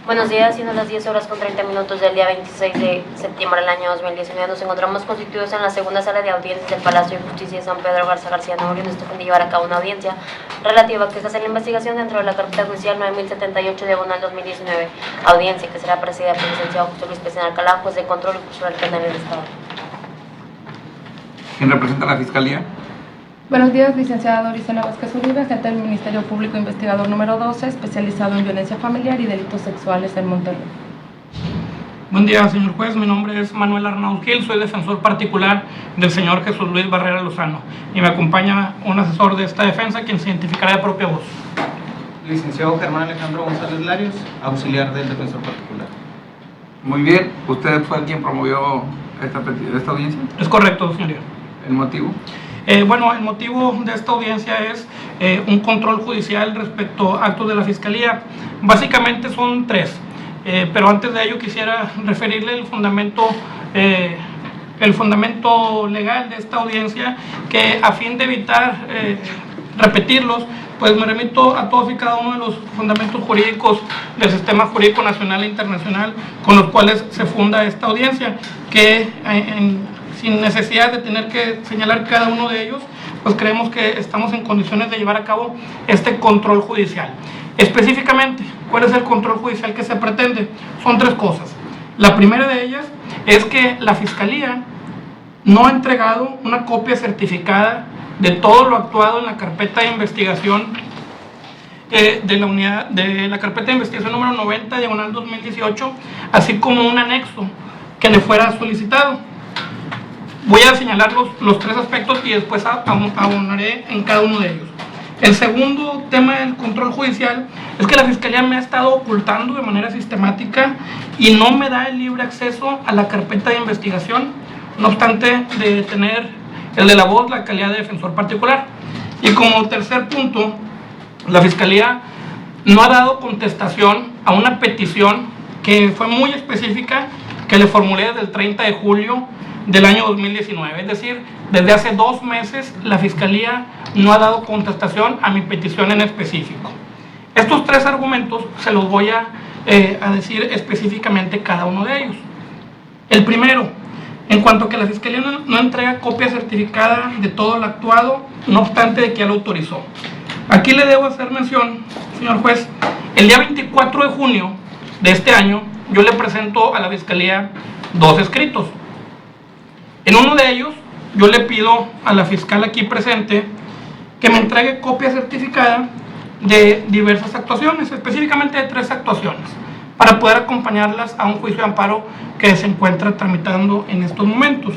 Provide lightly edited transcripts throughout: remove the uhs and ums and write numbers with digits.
Buenos días, siendo las 10 horas con 30 minutos del día 26 de septiembre del año 2019, nos encontramos constituidos en la segunda sala de audiencias del Palacio de Justicia de San Pedro Garza García Nuevo León, donde se llevar a cabo una audiencia relativa a quejas en la investigación dentro de la carpeta judicial 9078/2019, audiencia que será presidida por el licenciado José Luis Pecina Alcalá, juez de control y cultural penal del Estado. ¿Quién representa a la Fiscalía? Buenos días, licenciada Dorisena Vázquez Uribe, agente del Ministerio Público Investigador número 12, especializado en violencia familiar y delitos sexuales en Monterrey. Buen día, señor juez. Mi nombre es Manuel Arnaud Gil, soy defensor particular del señor Jesús Luis Barrera Lozano y me acompaña un asesor de esta defensa, quien se identificará de propia voz. Licenciado Germán Alejandro González Larios, auxiliar del defensor particular. Muy bien. ¿Usted fue quien promovió esta audiencia? Es correcto, señoría. ¿El motivo? Bueno, el motivo de esta audiencia es un control judicial respecto a actos de la Fiscalía. Básicamente son tres, pero antes de ello quisiera referirle el fundamento legal de esta audiencia, que a fin de evitar repetirlos, pues me remito a todos y cada uno de los fundamentos jurídicos del sistema jurídico nacional e internacional con los cuales se funda esta audiencia, que sin necesidad de tener que señalar cada uno de ellos, pues creemos que estamos en condiciones de llevar a cabo este control judicial. Específicamente, ¿cuál es el control judicial que se pretende? Son tres cosas. La primera de ellas es que la Fiscalía no ha entregado una copia certificada de todo lo actuado en la carpeta de investigación de la carpeta de investigación número 90/2018, así como un anexo que le fuera solicitado. Voy a señalar los tres aspectos y después abonaré en cada uno de ellos. El segundo tema del control judicial es que la Fiscalía me ha estado ocultando de manera sistemática y no me da el libre acceso a la carpeta de investigación, no obstante de tener el de la voz, la calidad de defensor particular. Y como tercer punto, la Fiscalía no ha dado contestación a una petición que fue muy específica, que le formulé desde el 30 de julio del año 2019, es decir, desde hace 2 meses la Fiscalía no ha dado contestación a mi petición en específico. Estos tres argumentos se los voy a decir específicamente cada uno de ellos. El primero, en cuanto a que la Fiscalía no entrega copia certificada de todo lo actuado, no obstante de que ya lo autorizó. Aquí le debo hacer mención, señor juez, el día 24 de junio de este año yo le presento a la Fiscalía 2 escritos. En uno de ellos, yo le pido a la fiscal aquí presente que me entregue copia certificada de diversas actuaciones, específicamente de 3 actuaciones, para poder acompañarlas a un juicio de amparo que se encuentra tramitando en estos momentos.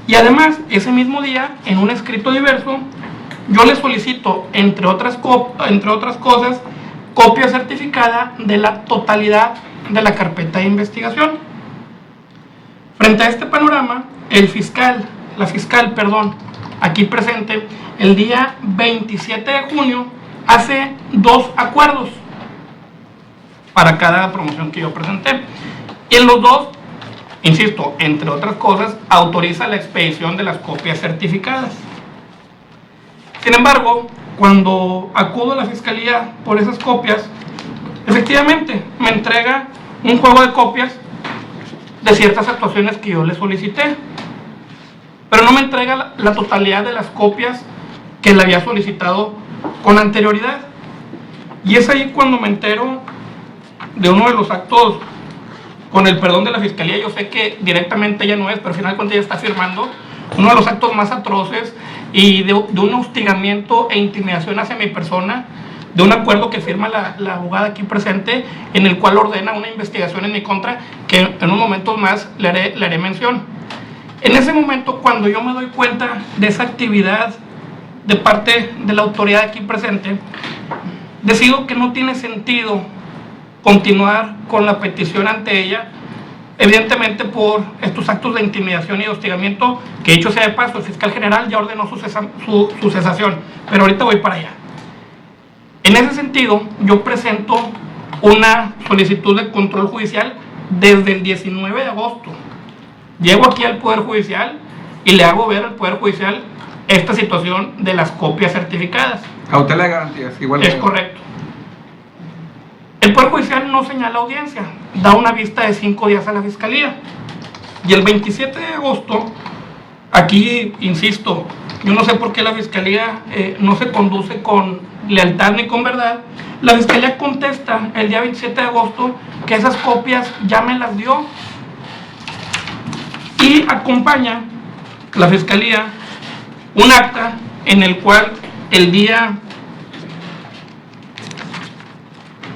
Y además, ese mismo día, en un escrito diverso, yo le solicito, entre otras cosas, copia certificada de la totalidad de la carpeta de investigación. Frente a este panorama, la fiscal, aquí presente, el día 27 de junio, hace 2 acuerdos para cada promoción que yo presenté. Y en los 2, insisto, entre otras cosas, autoriza la expedición de las copias certificadas. Sin embargo, cuando acudo a la Fiscalía por esas copias, efectivamente me entrega un juego de copias de ciertas actuaciones que yo le solicité, pero no me entrega la totalidad de las copias que le había solicitado con anterioridad. Y es ahí cuando me entero de uno de los actos, con el perdón de la Fiscalía, yo sé que directamente ella no es, pero al final cuando ella está firmando, uno de los actos más atroces y de un hostigamiento e intimidación hacia mi persona, de un acuerdo que firma la abogada aquí presente, en el cual ordena una investigación en mi contra, que en unos momentos más le haré mención. En ese momento, cuando yo me doy cuenta de esa actividad de parte de la autoridad aquí presente, decido que no tiene sentido continuar con la petición ante ella, evidentemente por estos actos de intimidación y de hostigamiento, que dicho sea de paso, el fiscal general ya ordenó su cesación, pero ahorita voy para allá. En ese sentido, yo presento una solicitud de control judicial desde el 19 de agosto. Llego aquí al Poder Judicial y le hago ver al Poder Judicial esta situación de las copias certificadas. Cautela de garantías, igual. Es correcto. El Poder Judicial no señala audiencia, da una vista de 5 días a la Fiscalía. Y el 27 de agosto, aquí, insisto, yo no sé por qué la Fiscalía no se conduce con lealtad ni con verdad. La Fiscalía contesta el día 27 de agosto que esas copias ya me las dio, y acompaña la Fiscalía un acta en el cual el día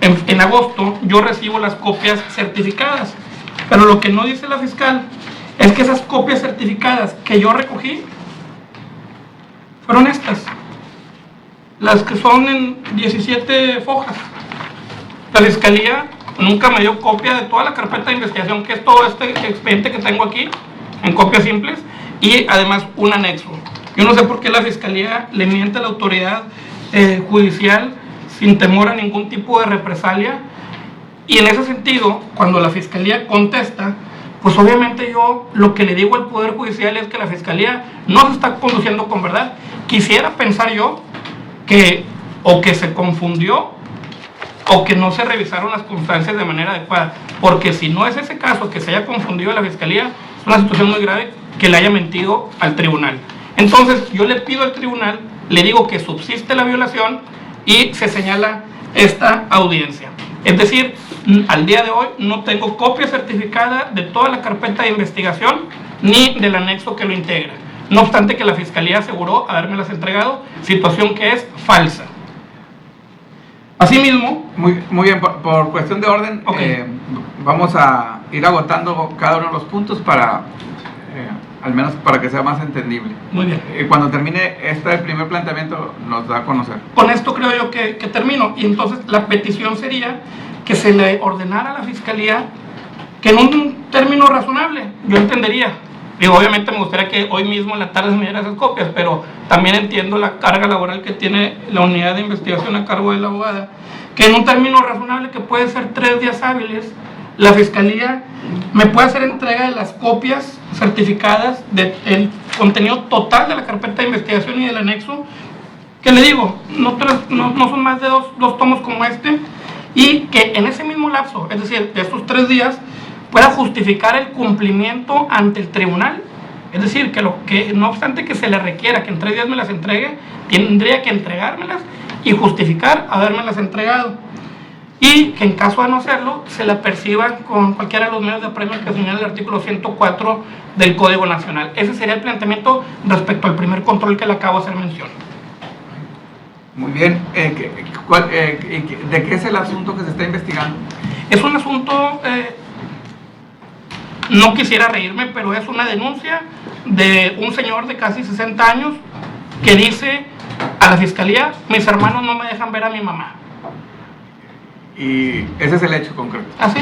en agosto yo recibo las copias certificadas, pero lo que no dice la fiscal es que esas copias certificadas que yo recogí fueron estas, las que son en 17 fojas. La Fiscalía nunca me dio copia de toda la carpeta de investigación, que es todo este expediente que tengo aquí, en copias simples, y además un anexo. Yo no sé por qué la Fiscalía le miente a la autoridad judicial sin temor a ningún tipo de represalia, y en ese sentido, cuando la Fiscalía contesta, pues obviamente yo lo que le digo al Poder Judicial es que la Fiscalía no se está conduciendo con verdad. Quisiera pensar yo que o que se confundió o que no se revisaron las constancias de manera adecuada, porque si no es ese caso, que se haya confundido la Fiscalía, es una situación muy grave que le haya mentido al tribunal. Entonces yo le pido al tribunal, le digo que subsiste la violación y se señala esta audiencia. Es decir, al día de hoy no tengo copia certificada de toda la carpeta de investigación ni del anexo que lo integra, no obstante que la Fiscalía aseguró habérmelas entregado, situación que es falsa. Asimismo, Muy bien, por cuestión de orden, Okay. Vamos a ir agotando cada uno de los puntos para, al menos para que sea más entendible. muy bien. Cuando termine este primer planteamiento, nos da a conocer. Con esto creo yo que termino, y entonces la petición sería que se le ordenara a la Fiscalía que en un término razonable, yo entendería, digo, obviamente me gustaría que hoy mismo en la tarde me dieran esas copias, pero también entiendo la carga laboral que tiene la unidad de investigación a cargo de la abogada, que en un término razonable, que puede ser 3 días hábiles, la Fiscalía me puede hacer entrega de las copias certificadas del contenido total de la carpeta de investigación y del anexo, que le digo, no son más de dos tomos como este, y que en ese mismo lapso, es decir, de estos 3 días, pueda justificar el cumplimiento ante el tribunal. Es decir, que no obstante que se le requiera que en 3 días me las entregue, tendría que entregármelas y justificar habérmelas entregado, y que en caso de no hacerlo se la perciba con cualquiera de los medios de apremio que señala el artículo 104 del Código Nacional. Ese sería el planteamiento respecto al primer control que le acabo de hacer mención. Muy bien. ¿De qué es el asunto que se está investigando? Es un asunto, no quisiera reírme, pero es una denuncia de un señor de casi 60 años que dice a la Fiscalía: mis hermanos no me dejan ver a mi mamá. Y ese es el hecho concreto. ¿Así?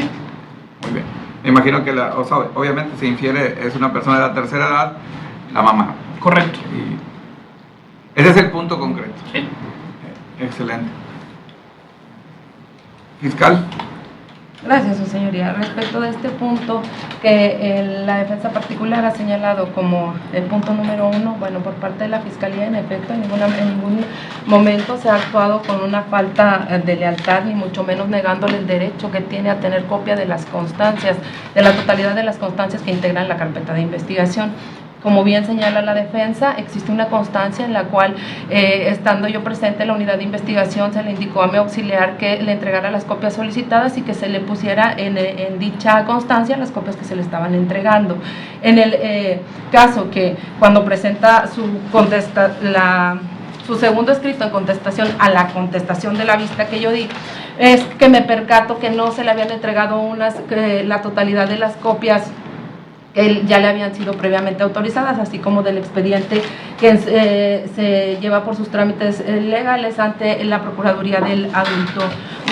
Muy bien. Me imagino que obviamente se infiere, es una persona de la tercera edad, la mamá. Correcto. Y ese es el punto concreto. Sí. Excelente. Fiscal. Gracias, su señoría. Respecto de este punto que la defensa particular ha señalado como el punto número 1, bueno, por parte de la Fiscalía, en efecto, en ningún momento se ha actuado con una falta de lealtad, ni mucho menos negándole el derecho que tiene a tener copia de las constancias, de la totalidad de las constancias que integran la carpeta de investigación. Como bien señala la defensa, existe una constancia en la cual, estando yo presente en la unidad de investigación, se le indicó a mi auxiliar que le entregara las copias solicitadas y que se le pusiera en dicha constancia las copias que se le estaban entregando. En el caso que cuando presenta su segundo escrito en contestación a la contestación de la vista que yo di, es que me percato que no se le habían entregado la totalidad de las copias que ya le habían sido previamente autorizadas, así como del expediente que se lleva por sus trámites legales ante la Procuraduría del Adulto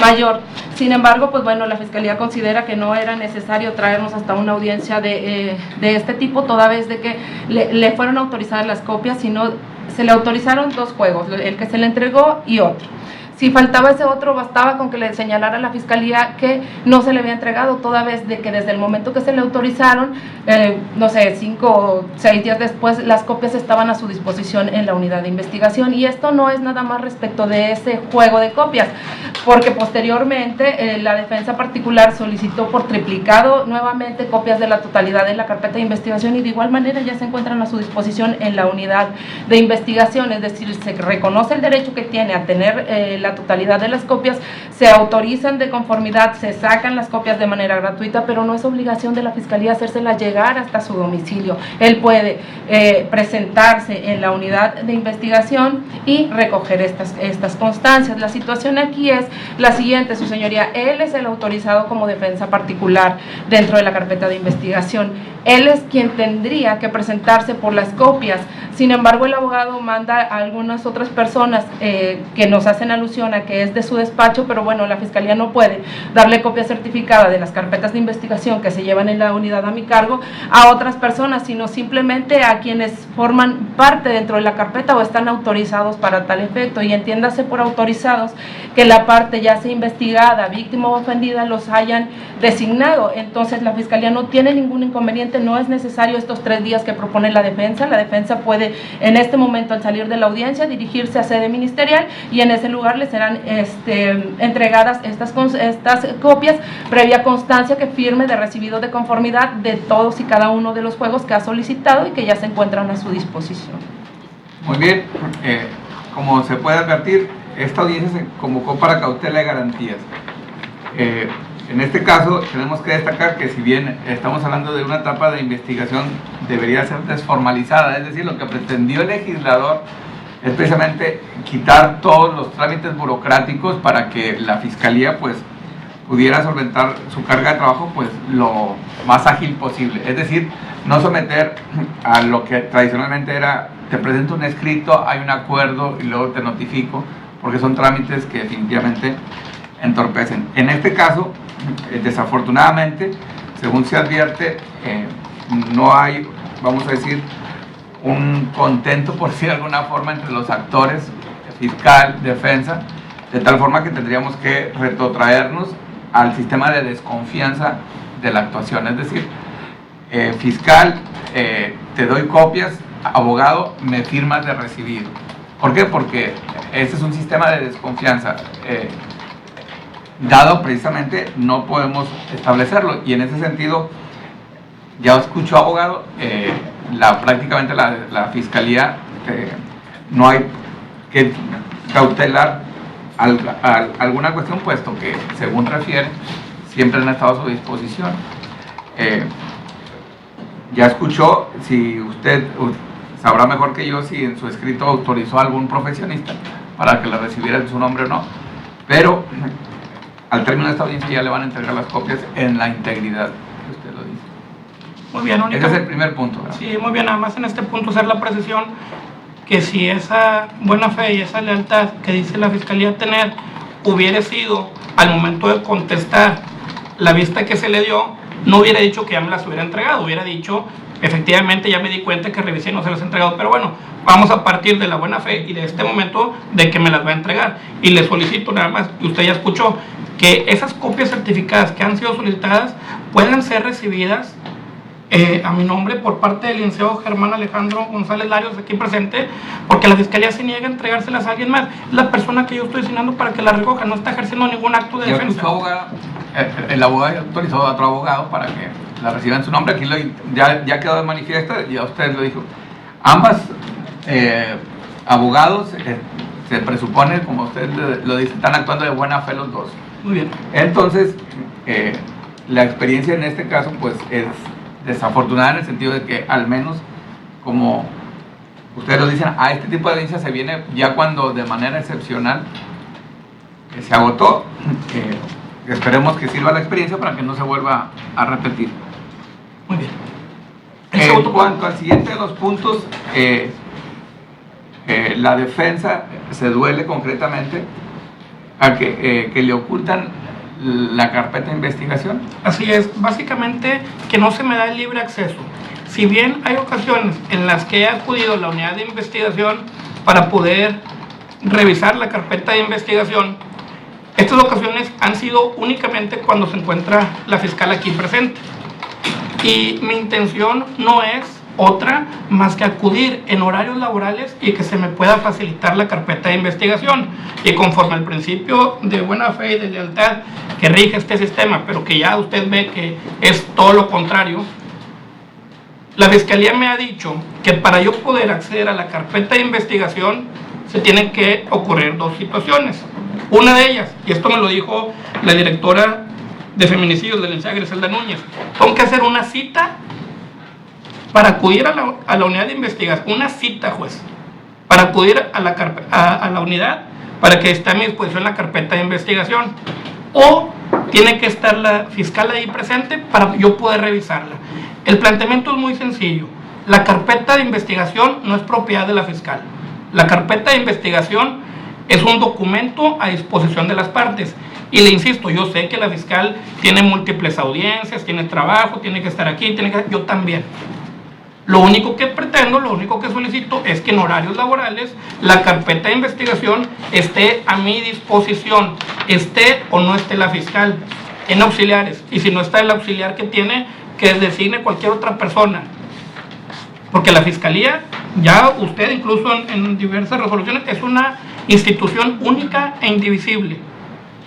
Mayor. Sin embargo, pues bueno, la Fiscalía considera que no era necesario traernos hasta una audiencia de este tipo, toda vez de que le fueron autorizadas las copias, sino se le autorizaron 2 juegos, el que se le entregó y otro. Si faltaba ese otro, bastaba con que le señalara a la Fiscalía que no se le había entregado, toda vez de que desde el momento que se le autorizaron, no sé, 5 o 6 días después, las copias estaban a su disposición en la unidad de investigación. Y esto no es nada más respecto de ese juego de copias, porque posteriormente la defensa particular solicitó por triplicado nuevamente copias de la totalidad de la carpeta de investigación, y de igual manera ya se encuentran a su disposición en la unidad de investigación. Es decir, se reconoce el derecho que tiene a tener la totalidad de las copias, se autorizan de conformidad, se sacan las copias de manera gratuita, pero no es obligación de la Fiscalía hacérselas llegar hasta su domicilio. Él puede presentarse en la unidad de investigación y recoger estas constancias. La situación aquí es la siguiente, su señoría: él es el autorizado como defensa particular dentro de la carpeta de investigación. Él es quien tendría que presentarse por las copias. Sin embargo, el abogado manda a algunas otras personas que nos hacen alusión a que es de su despacho, pero bueno, la Fiscalía no puede darle copia certificada de las carpetas de investigación que se llevan en la unidad a mi cargo a otras personas, sino simplemente a quienes forman parte dentro de la carpeta o están autorizados para tal efecto. Y entiéndase por autorizados que la parte ya sea investigada, víctima o ofendida, los hayan designado. Entonces la Fiscalía no tiene ningún inconveniente, no es necesario estos 3 días que propone la defensa. La defensa puede en este momento, al salir de la audiencia, dirigirse a sede ministerial y en ese lugar le serán entregadas estas copias, previa constancia que firme de recibido de conformidad de todos y cada uno de los juegos que ha solicitado y que ya se encuentran a su disposición. Muy bien, como se puede advertir, esta audiencia se convocó para cautela de garantías. En este caso tenemos que destacar que si bien estamos hablando de una etapa de investigación, debería ser desformalizada, es decir, lo que pretendió el legislador es precisamente quitar todos los trámites burocráticos para que la Fiscalía pues pudiera solventar su carga de trabajo pues lo más ágil posible, es decir, no someter a lo que tradicionalmente era: te presento un escrito, hay un acuerdo y luego te notifico, porque son trámites que definitivamente entorpecen. En este caso, desafortunadamente, según se advierte, no hay, vamos a decir, un contento, por decir de alguna forma, entre los actores, fiscal, defensa, de tal forma que tendríamos que retrotraernos al sistema de desconfianza de la actuación. Es decir, fiscal, te doy copias, abogado, me firmas de recibido. ¿Por qué? Porque ese es un sistema de desconfianza. Dado precisamente no podemos establecerlo, y en ese sentido ya escuchó, abogado, prácticamente la Fiscalía no hay que cautelar alguna cuestión, puesto que según refiere siempre han estado a su disposición. Ya escuchó, si usted sabrá mejor que yo si en su escrito autorizó a algún profesionista para que le recibiera en su nombre o no, pero al término de esta audiencia ya le van a entregar las copias en la integridad que usted lo dice. Muy bien, ese es el primer punto, ¿verdad? Sí, muy bien, además en este punto hacer la precisión que si esa buena fe y esa lealtad que dice la Fiscalía tener hubiera sido al momento de contestar la vista que se le dio, no hubiera dicho que ya me las hubiera entregado, hubiera dicho: efectivamente ya me di cuenta que revisé y no se las he entregado, pero bueno, vamos a partir de la buena fe y de este momento de que me las va a entregar. Y le solicito nada más, y usted ya escuchó, que esas copias certificadas que han sido solicitadas puedan ser recibidas a mi nombre por parte del licenciado Germán Alejandro González Larios, aquí presente, porque la Fiscalía se niega a entregárselas a alguien más. Es la persona que yo estoy designando para que la recoja, no está ejerciendo ningún acto de defensa. El abogado autorizó a otro abogado para que la reciba en su nombre. Aquí ya quedó de manifiesto, ya usted lo dijo. Ambas abogados se presupone, como usted lo dice, están actuando de buena fe los dos. Muy bien. Entonces, la experiencia en este caso pues es desafortunada en el sentido de que, al menos como ustedes lo dicen, a este tipo de audiencia se viene ya cuando de manera excepcional se agotó. Esperemos que sirva la experiencia para que no se vuelva a repetir. Muy bien. En cuanto al siguiente de los puntos, la defensa se duele concretamente a que le ocultan la carpeta de investigación. Así es, básicamente que no se me da el libre acceso. Si bien hay ocasiones en las que he acudido a la unidad de investigación para poder revisar la carpeta de investigación. Estas ocasiones han sido únicamente cuando se encuentra la fiscal aquí presente. Y mi intención no es otra más que acudir en horarios laborales y que se me pueda facilitar la carpeta de investigación. Y conforme al principio de buena fe y de lealtad que rige este sistema, pero que ya usted ve que es todo lo contrario, la Fiscalía me ha dicho que para yo poder acceder a la carpeta de investigación se tienen que ocurrir dos situaciones. Una de ellas, y esto me lo dijo la directora de feminicidios de la licenciada Griselda Núñez, tengo que hacer una cita para acudir a la unidad de investigación, una cita, juez, para acudir a la unidad para que esté a mi disposición la carpeta de investigación, o tiene que estar la fiscal ahí presente para yo poder revisarla. El planteamiento es muy sencillo. La carpeta de investigación no es propiedad de la fiscal. La carpeta de investigación es un documento a disposición de las partes. Y le insisto, yo sé que la fiscal tiene múltiples audiencias, tiene trabajo, tiene que estar aquí, yo también. Lo único que pretendo, lo único que solicito es que en horarios laborales la carpeta de investigación esté a mi disposición, esté o no esté la fiscal, en auxiliares. Y si no está el auxiliar que tiene, que designe cualquier otra persona. Porque la Fiscalía, ya usted incluso en diversas resoluciones, es una institución única e indivisible.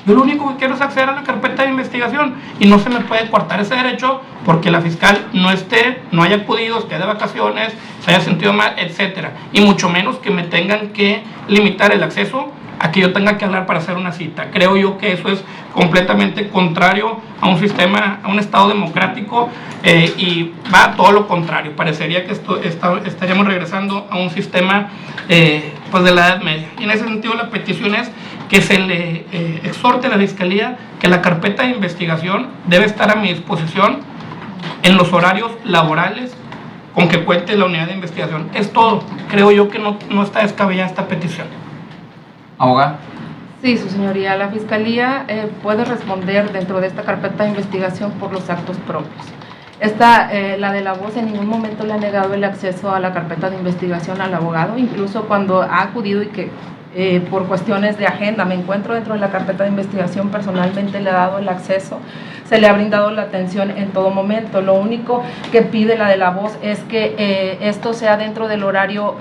Yo lo único que quiero es acceder a la carpeta de investigación y no se me puede coartar ese derecho porque la fiscal no haya acudido, esté de vacaciones, se haya sentido mal, etcétera. Y mucho menos que me tengan que limitar el acceso a que yo tenga que hablar para hacer una cita. Creo yo que eso es completamente contrario a un sistema, a un Estado democrático, y va a todo lo contrario. Parecería que estaríamos regresando a un sistema pues de la Edad Media. Y en ese sentido la petición es que se le exhorte a la Fiscalía que la carpeta de investigación debe estar a mi disposición en los horarios laborales con que cuente la unidad de investigación. Es todo. Creo yo que no está descabellada esta petición. Abogada. Sí, su señoría, la Fiscalía puede responder dentro de esta carpeta de investigación por los actos propios. La de la voz en ningún momento le ha negado el acceso a la carpeta de investigación al abogado, incluso cuando ha acudido y que por cuestiones de agenda me encuentro dentro de la carpeta de investigación, personalmente le ha dado el acceso, se le ha brindado la atención en todo momento. Lo único que pide la de la voz es que esto sea dentro del horario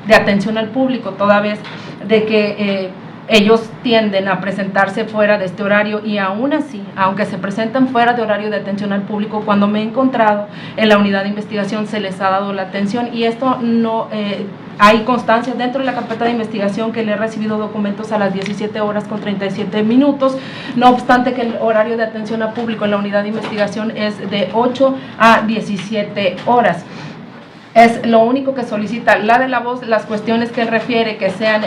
de atención al público, toda vez de que ellos tienden a presentarse fuera de este horario, y aún así, aunque se presentan fuera de horario de atención al público, cuando me he encontrado en la unidad de investigación se les ha dado la atención, y esto no hay constancia dentro de la carpeta de investigación que le he recibido documentos a las 17 horas con 37 minutos, no obstante que el horario de atención al público en la unidad de investigación es de 8 a 17 horas. Es lo único que solicita. La de la voz, las cuestiones que él refiere que sean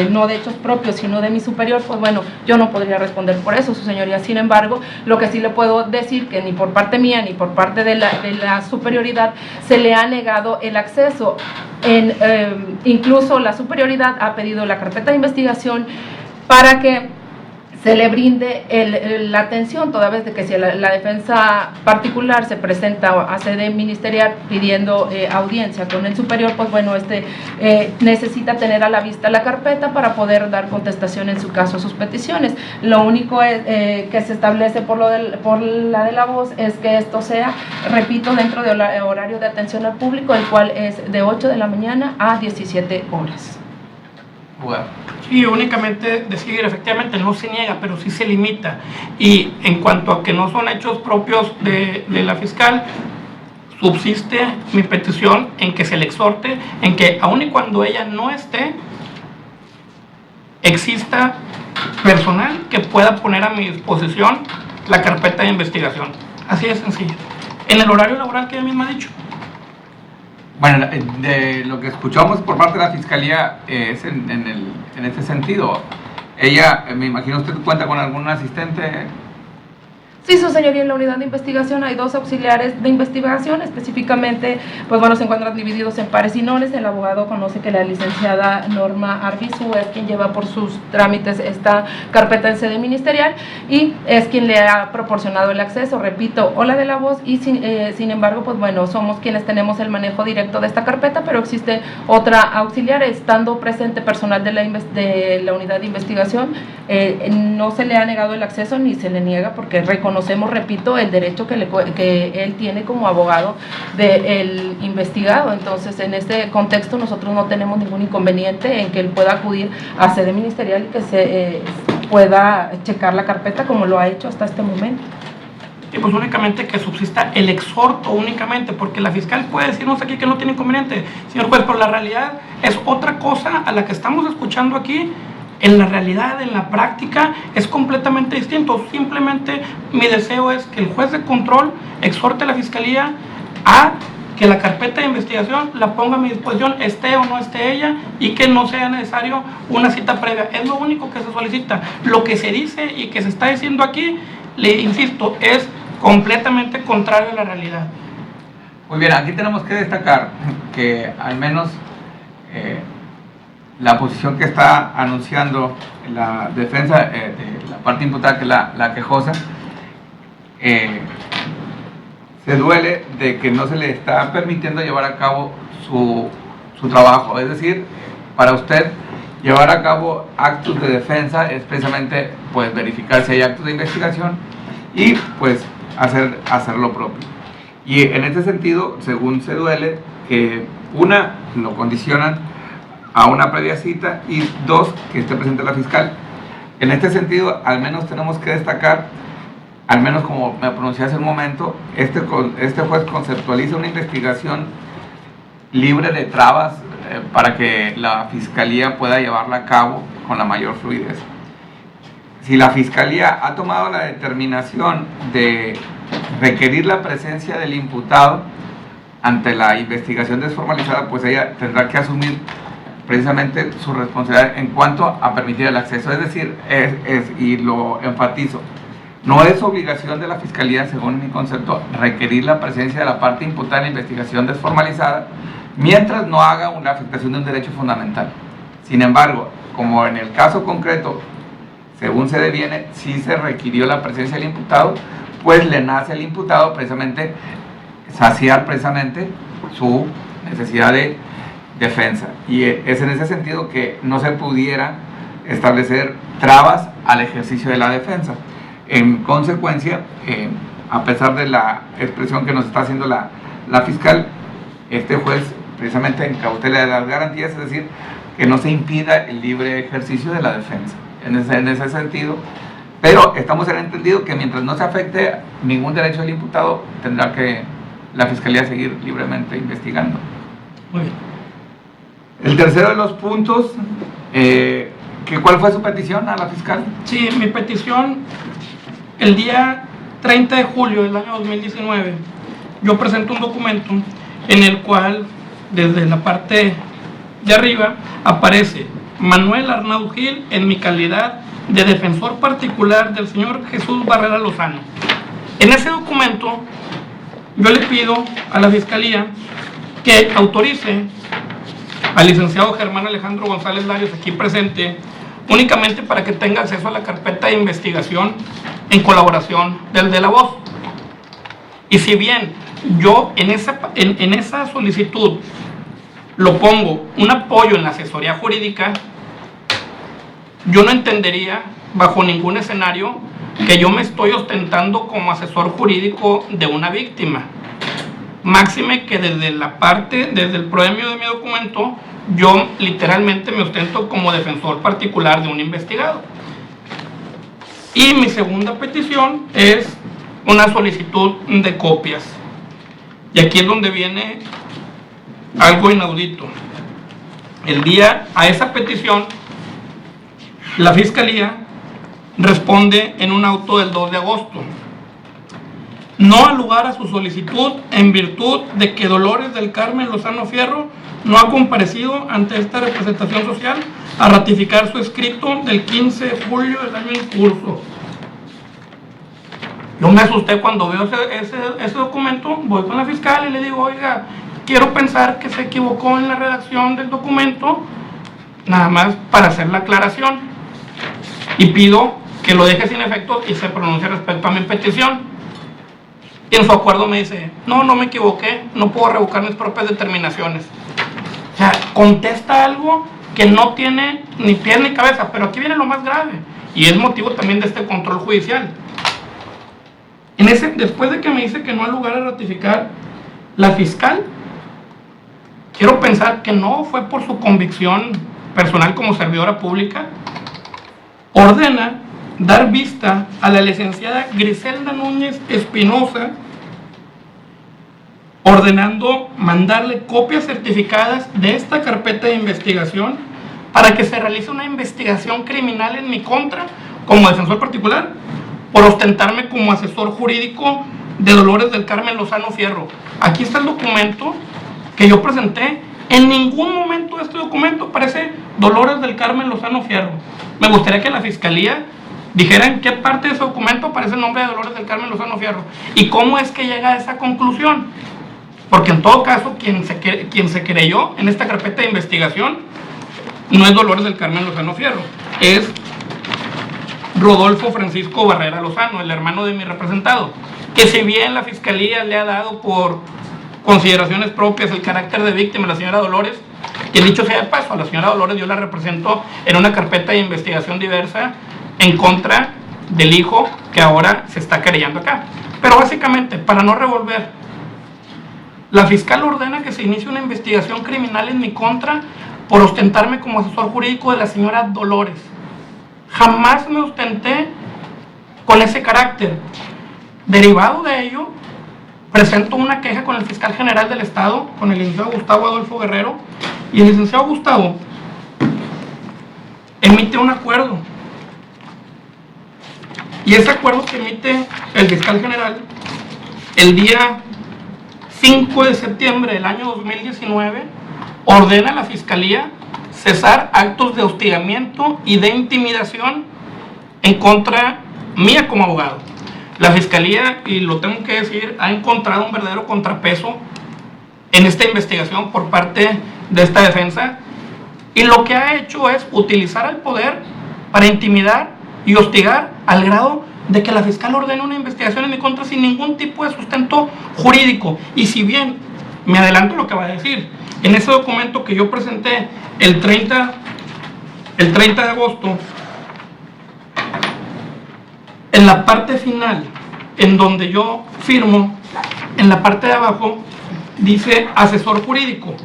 no de hechos propios sino de mi superior, pues bueno, yo no podría responder por eso, su señoría. Sin embargo, lo que sí le puedo decir que ni por parte mía ni por parte de la superioridad se le ha negado el acceso. Incluso la superioridad ha pedido la carpeta de investigación para que se le brinde la atención, toda vez de que si la defensa particular se presenta a sede ministerial pidiendo audiencia con el superior, pues bueno, necesita tener a la vista la carpeta para poder dar contestación en su caso a sus peticiones. Lo único que se establece por la de la voz es que esto sea, repito, dentro del horario de atención al público, el cual es de 8 de la mañana a 17 horas. Bueno. Sí, únicamente decir, efectivamente no se niega, pero sí se limita. Y en cuanto a que no son hechos propios de la fiscal, subsiste mi petición en que se le exhorte, en que aun y cuando ella no esté, exista personal que pueda poner a mi disposición la carpeta de investigación. Así de sencillo. En el horario laboral que ella misma ha dicho. Bueno, de lo que escuchamos por parte de la Fiscalía es en este sentido. Ella, me imagino usted cuenta con algún asistente. Sí, su señoría, en la unidad de investigación hay 2 auxiliares de investigación, específicamente, pues bueno, se encuentran divididos en pares y nones. El abogado conoce que la licenciada Norma Arbizu es quien lleva por sus trámites esta carpeta en sede ministerial y es quien le ha proporcionado el acceso, repito, o la de la voz, y sin embargo, pues bueno, somos quienes tenemos el manejo directo de esta carpeta, pero existe otra auxiliar, estando presente personal de la unidad de investigación, no se le ha negado el acceso ni se le niega, porque reconocemos, repito, el derecho que él tiene como abogado del investigado. Entonces, en este contexto nosotros no tenemos ningún inconveniente en que él pueda acudir a sede ministerial y que se pueda checar la carpeta como lo ha hecho hasta este momento. Y pues únicamente que subsista el exhorto únicamente, porque la fiscal puede decirnos aquí que no tiene inconveniente, señor juez, pero la realidad es otra cosa a la que estamos escuchando aquí. En la realidad, en la práctica, es completamente distinto. Simplemente mi deseo es que el juez de control exhorte a la fiscalía a que la carpeta de investigación la ponga a mi disposición, esté o no esté ella, y que no sea necesario una cita previa. Es lo único que se solicita. Lo que se dice y que se está diciendo aquí, le insisto, es completamente contrario a la realidad. Muy bien, aquí tenemos que destacar que al menos la posición que está anunciando la defensa de la parte imputada, que es la quejosa, se duele de que no se le está permitiendo llevar a cabo su trabajo. Es decir, para usted llevar a cabo actos de defensa es precisamente pues verificar si hay actos de investigación y pues hacer lo propio. Y en este sentido, según se duele, que una, lo condicionan a una previa cita, y 2, que esté presente la fiscal. En este sentido, al menos tenemos que destacar, al menos como me pronuncié hace un momento, este juez conceptualiza una investigación libre de trabas para que la fiscalía pueda llevarla a cabo con la mayor fluidez. Si la fiscalía ha tomado la determinación de requerir la presencia del imputado ante la investigación desformalizada, pues ella tendrá que asumir precisamente su responsabilidad en cuanto a permitir el acceso. Es decir, y lo enfatizo, no es obligación de la fiscalía, según mi concepto, requerir la presencia de la parte imputada en la investigación desformalizada mientras no haga una afectación de un derecho fundamental. Sin embargo, como en el caso concreto, según se deviene, si se requirió la presencia del imputado, pues le nace al imputado precisamente saciar precisamente su necesidad de defensa, y es en ese sentido que no se pudiera establecer trabas al ejercicio de la defensa. En consecuencia, a pesar de la expresión que nos está haciendo la fiscal, este juez precisamente encautela de las garantías, es decir, que no se impida el libre ejercicio de la defensa en ese sentido, pero estamos en entendido que mientras no se afecte ningún derecho del imputado, tendrá que la fiscalía seguir libremente investigando. Muy bien. El tercero de los puntos, ¿cuál fue su petición a la fiscal? Sí, mi petición, el día 30 de julio del año 2019, yo presento un documento en el cual, desde la parte de arriba, aparece Manuel Arnaud Gil en mi calidad de defensor particular del señor Jesús Barrera Lozano. En ese documento, yo le pido a la Fiscalía que autorice al licenciado Germán Alejandro González Larios, aquí presente, únicamente para que tenga acceso a la carpeta de investigación en colaboración del de la voz. Y si bien yo en esa solicitud lo pongo un apoyo en la asesoría jurídica, yo no entendería bajo ningún escenario que yo me estoy ostentando como asesor jurídico de una víctima. Máxime que desde el proemio de mi documento, yo literalmente me ostento como defensor particular de un investigado. Y mi segunda petición es una solicitud de copias. Y aquí es donde viene algo inaudito. A esa petición, la Fiscalía responde en un auto del 2 de agosto. No da lugar a su solicitud en virtud de que Dolores del Carmen Lozano Fierro no ha comparecido ante esta representación social a ratificar su escrito del 15 de julio del año en curso. Yo me asusté cuando veo ese documento, voy con la fiscal y le digo, oiga, quiero pensar que se equivocó en la redacción del documento, nada más para hacer la aclaración, y pido que lo deje sin efecto y se pronuncie respecto a mi petición. Y en su acuerdo me dice, no me equivoqué, no puedo revocar mis propias determinaciones. O sea, contesta algo que no tiene ni pies ni cabeza, pero aquí viene lo más grave, y es motivo también de este control judicial. Después de que me dice que no hay lugar a ratificar, la fiscal, quiero pensar que no fue por su convicción personal como servidora pública, ordena dar vista a la licenciada Griselda Núñez Espinosa, ordenando mandarle copias certificadas de esta carpeta de investigación para que se realice una investigación criminal en mi contra como defensor particular por ostentarme como asesor jurídico de Dolores del Carmen Lozano Fierro. Aquí está el documento que yo presenté. En ningún momento de este documento aparece Dolores del Carmen Lozano Fierro. Me gustaría que la fiscalía dijera en qué parte de ese documento aparece el nombre de Dolores del Carmen Lozano Fierro y cómo es que llega a esa conclusión. Porque en todo caso, quien se creyó en esta carpeta de investigación no es Dolores del Carmen Lozano Fierro, es Rodolfo Francisco Barrera Lozano, el hermano de mi representado, que si bien la fiscalía le ha dado por consideraciones propias el carácter de víctima a la señora Dolores, que dicho sea de paso, a la señora Dolores yo la represento en una carpeta de investigación diversa en contra del hijo que ahora se está querellando acá. Pero básicamente, para no revolver, la fiscal ordena que se inicie una investigación criminal en mi contra por ostentarme como asesor jurídico de la señora Dolores. Jamás me ostenté con ese carácter. Derivado de ello, presento una queja con el fiscal general del Estado, con el licenciado Gustavo Adolfo Guerrero, y el licenciado Gustavo emite un acuerdo. Y ese acuerdo que emite el fiscal general el día 5 de septiembre del año 2019 ordena a la fiscalía cesar actos de hostigamiento y de intimidación en contra mía como abogado. La fiscalía, y lo tengo que decir, ha encontrado un verdadero contrapeso en esta investigación por parte de esta defensa, y lo que ha hecho es utilizar el poder para intimidar y hostigar al grado de que la fiscal ordena una investigación en mi contra sin ningún tipo de sustento jurídico. Y si bien, me adelanto lo que va a decir, en ese documento que yo presenté el 30 de agosto, en la parte final, en donde yo firmo, en la parte de abajo, dice asesor jurídico.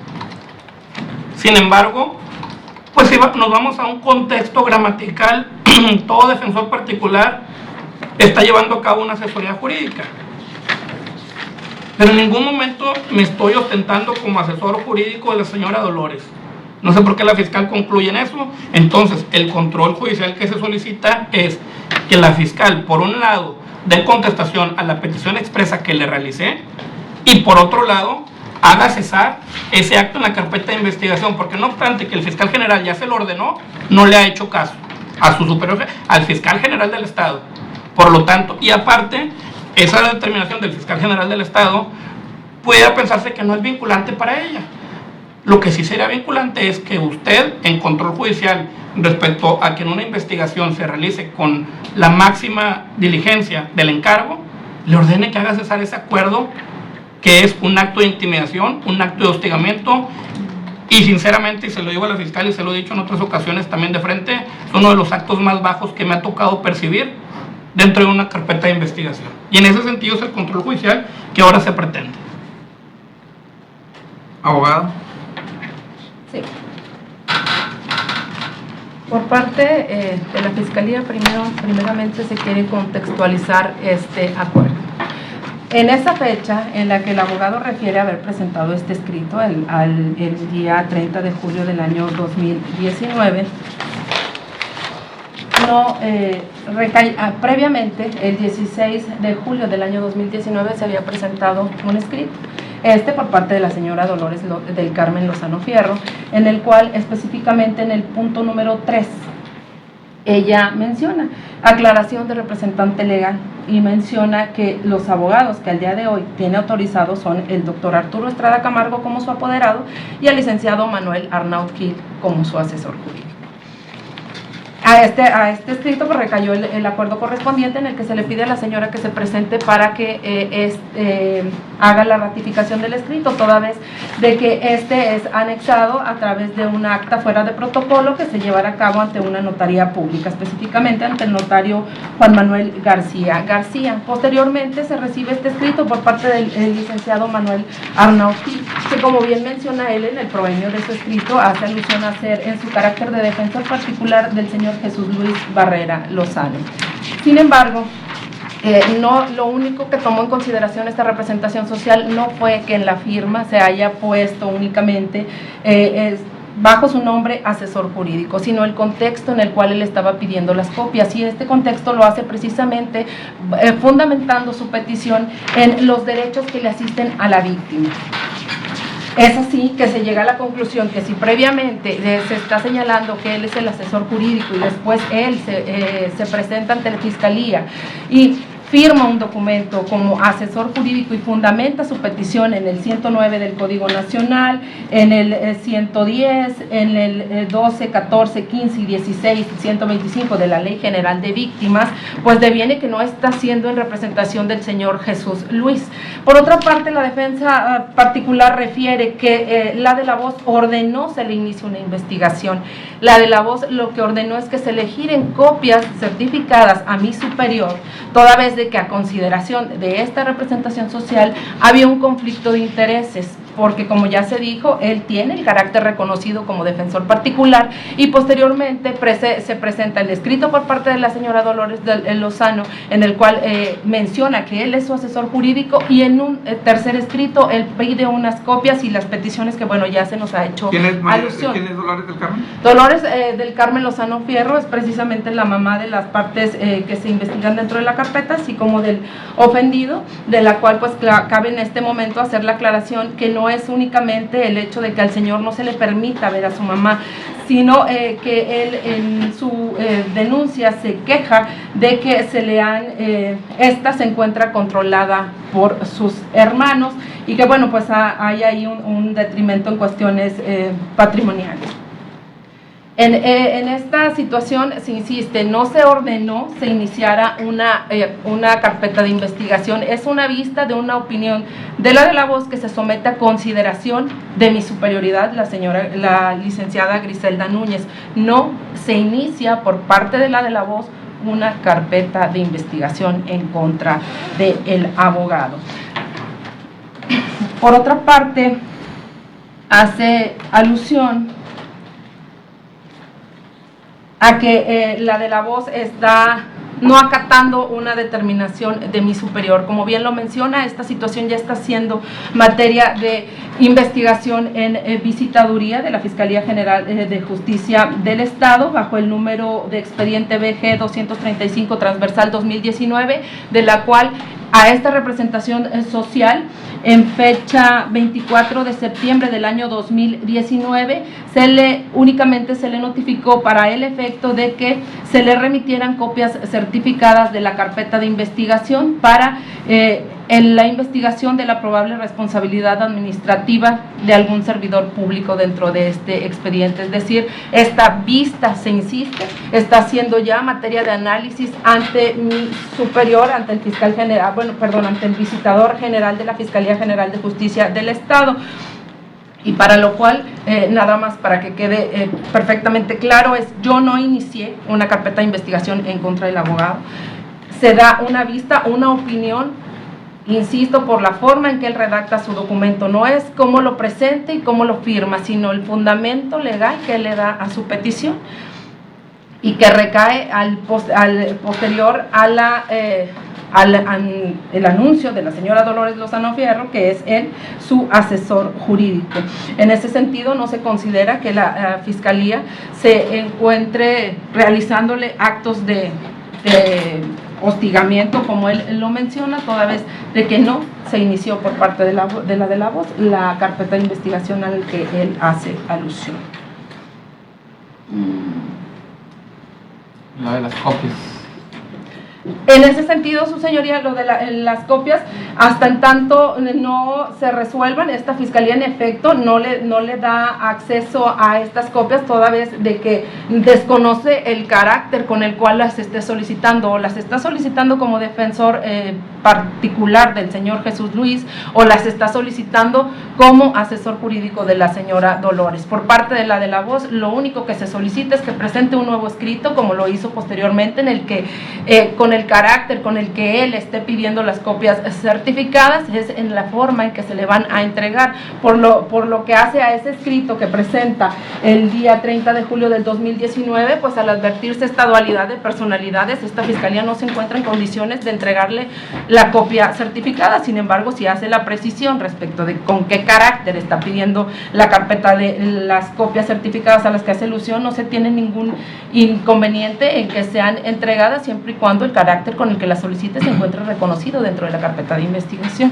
Sin embargo, pues nos vamos a un contexto gramatical, todo defensor particular está llevando a cabo una asesoría jurídica. Pero en ningún momento me estoy ostentando como asesor jurídico de la señora Dolores. No sé por qué la fiscal concluye en eso. Entonces, el control judicial que se solicita es que la fiscal, por un lado, dé contestación a la petición expresa que le realicé, y por otro lado, haga cesar ese acto en la carpeta de investigación, porque no obstante que el fiscal general ya se lo ordenó, no le ha hecho caso a su superior, al fiscal general del Estado. Por lo tanto, y aparte, esa determinación del fiscal general del Estado puede pensarse que no es vinculante para ella. Lo que sí sería vinculante es que usted, en control judicial, respecto a que en una investigación se realice con la máxima diligencia del encargo, le ordene que haga cesar ese acuerdo, que es un acto de intimidación, un acto de hostigamiento, y sinceramente, y se lo digo a la fiscal y se lo he dicho en otras ocasiones también de frente, es uno de los actos más bajos que me ha tocado percibir dentro de una carpeta de investigación. Y en ese sentido es el control judicial que ahora se pretende. Abogado. Sí. Por parte de la Fiscalía, primeramente se quiere contextualizar este acuerdo. En esa fecha en la que el abogado refiere haber presentado este escrito, el día 30 de julio del año 2019, previamente, el 16 de julio del año 2019, se había presentado un escrito, por parte de la señora Dolores del Carmen Lozano Fierro, en el cual específicamente en el punto número 3 ella menciona aclaración de representante legal y menciona que los abogados que al día de hoy tiene autorizados son el doctor Arturo Estrada Camargo como su apoderado y el licenciado Manuel Arnaud Gil como su asesor jurídico. A este escrito pues recayó el acuerdo correspondiente en el que se le pide a la señora que se presente para que haga la ratificación del escrito, toda vez de que este es anexado a través de un acta fuera de protocolo que se llevará a cabo ante una notaría pública, específicamente ante el notario Juan Manuel García. Posteriormente se recibe este escrito por parte del licenciado Manuel Arnaud Gil, que como bien menciona él en el provenio de su escrito, hace alusión a ser en su carácter de defensor particular del señor Jesús Luis Barrera Lozano. Sin embargo, lo único que tomó en consideración esta representación social no fue que en la firma se haya puesto únicamente bajo su nombre asesor jurídico, sino el contexto en el cual él estaba pidiendo las copias, y este contexto lo hace precisamente fundamentando su petición en los derechos que le asisten a la víctima. Es así que se llega a la conclusión que si previamente se está señalando que él es el asesor jurídico y después él se presenta ante la fiscalía y firma un documento como asesor jurídico y fundamenta su petición en el 109 del Código Nacional, en el 110, en el 12, 14, 15 y 16, 125 de la Ley General de Víctimas, pues deviene que no está siendo en representación del señor Jesús Luis. Por otra parte, la defensa particular refiere que la de la voz ordenó se le inicie una investigación. La de la voz lo que ordenó es que se le giren copias certificadas a mi superior, toda vez de que a consideración de esta representación social había un conflicto de intereses, porque como ya se dijo, él tiene el carácter reconocido como defensor particular y posteriormente se presenta el escrito por parte de la señora Dolores Lozano, en el cual menciona que él es su asesor jurídico, y en un tercer escrito él pide unas copias y las peticiones que bueno ya se nos ha hecho alusión. ¿Quién es Dolores del Carmen? Dolores del Carmen Lozano Fierro es precisamente la mamá de las partes que se investigan dentro de la carpeta, así como del ofendido, de la cual pues cabe en este momento hacer la aclaración que no es únicamente el hecho de que al señor no se le permita ver a su mamá, sino que él en su denuncia se queja de que esta se encuentra controlada por sus hermanos y que bueno pues hay ahí un detrimento en cuestiones patrimoniales. En esta situación se insiste, no se ordenó se iniciara una carpeta de investigación, es una vista de una opinión de la voz que se somete a consideración de mi superioridad, la licenciada Griselda Núñez. No se inicia por parte de la voz una carpeta de investigación en contra del abogado. Por otra parte, hace alusión a que la de la voz está no acatando una determinación de mi superior. Como bien lo menciona, esta situación ya está siendo materia de investigación en visitaduría de la Fiscalía General de Justicia del Estado, bajo el número de expediente BG 235 transversal 2019, de la cual a esta representación social, en fecha 24 de septiembre del año 2019, únicamente se le notificó para el efecto de que se le remitieran copias certificadas de la carpeta de investigación para en la investigación de la probable responsabilidad administrativa de algún servidor público dentro de este expediente. Es decir, esta vista, se insiste, está siendo ya materia de análisis ante mi superior, ante el fiscal general, ante el visitador general de la Fiscalía General de Justicia del Estado. Y para lo cual, nada más para que quede perfectamente claro, yo no inicié una carpeta de investigación en contra del abogado. Se da una vista, una opinión, insisto, por la forma en que él redacta su documento. No es cómo lo presenta y cómo lo firma, sino el fundamento legal que él le da a su petición y que recae al posterior a el anuncio de la señora Dolores Lozano Fierro, que es él su asesor jurídico. En ese sentido, no se considera que la Fiscalía se encuentre realizándole actos de hostigamiento, como él lo menciona, toda vez de que no se inició por parte de la voz la carpeta de investigación al que él hace alusión. La de las copias. En ese sentido, su señoría, lo de las copias, hasta en tanto no se resuelvan, esta fiscalía en efecto no le da acceso a estas copias, toda vez de que desconoce el carácter con el cual las esté solicitando, o las está solicitando como defensor particular del señor Jesús Luis, o las está solicitando como asesor jurídico de la señora Dolores. Por parte de la voz, lo único que se solicita es que presente un nuevo escrito, como lo hizo posteriormente, en el que con el carácter con el que él esté pidiendo las copias certificadas, es en la forma en que se le van a entregar, por lo que hace a ese escrito que presenta el día 30 de julio del 2019, pues al advertirse esta dualidad de personalidades, esta fiscalía no se encuentra en condiciones de entregarle la copia certificada. Sin embargo, si hace la precisión respecto de con qué carácter está pidiendo la carpeta de las copias certificadas a las que hace alusión, no se tiene ningún inconveniente en que sean entregadas, siempre y cuando el carácter con el que la solicite se encuentre reconocido dentro de la carpeta de investigación.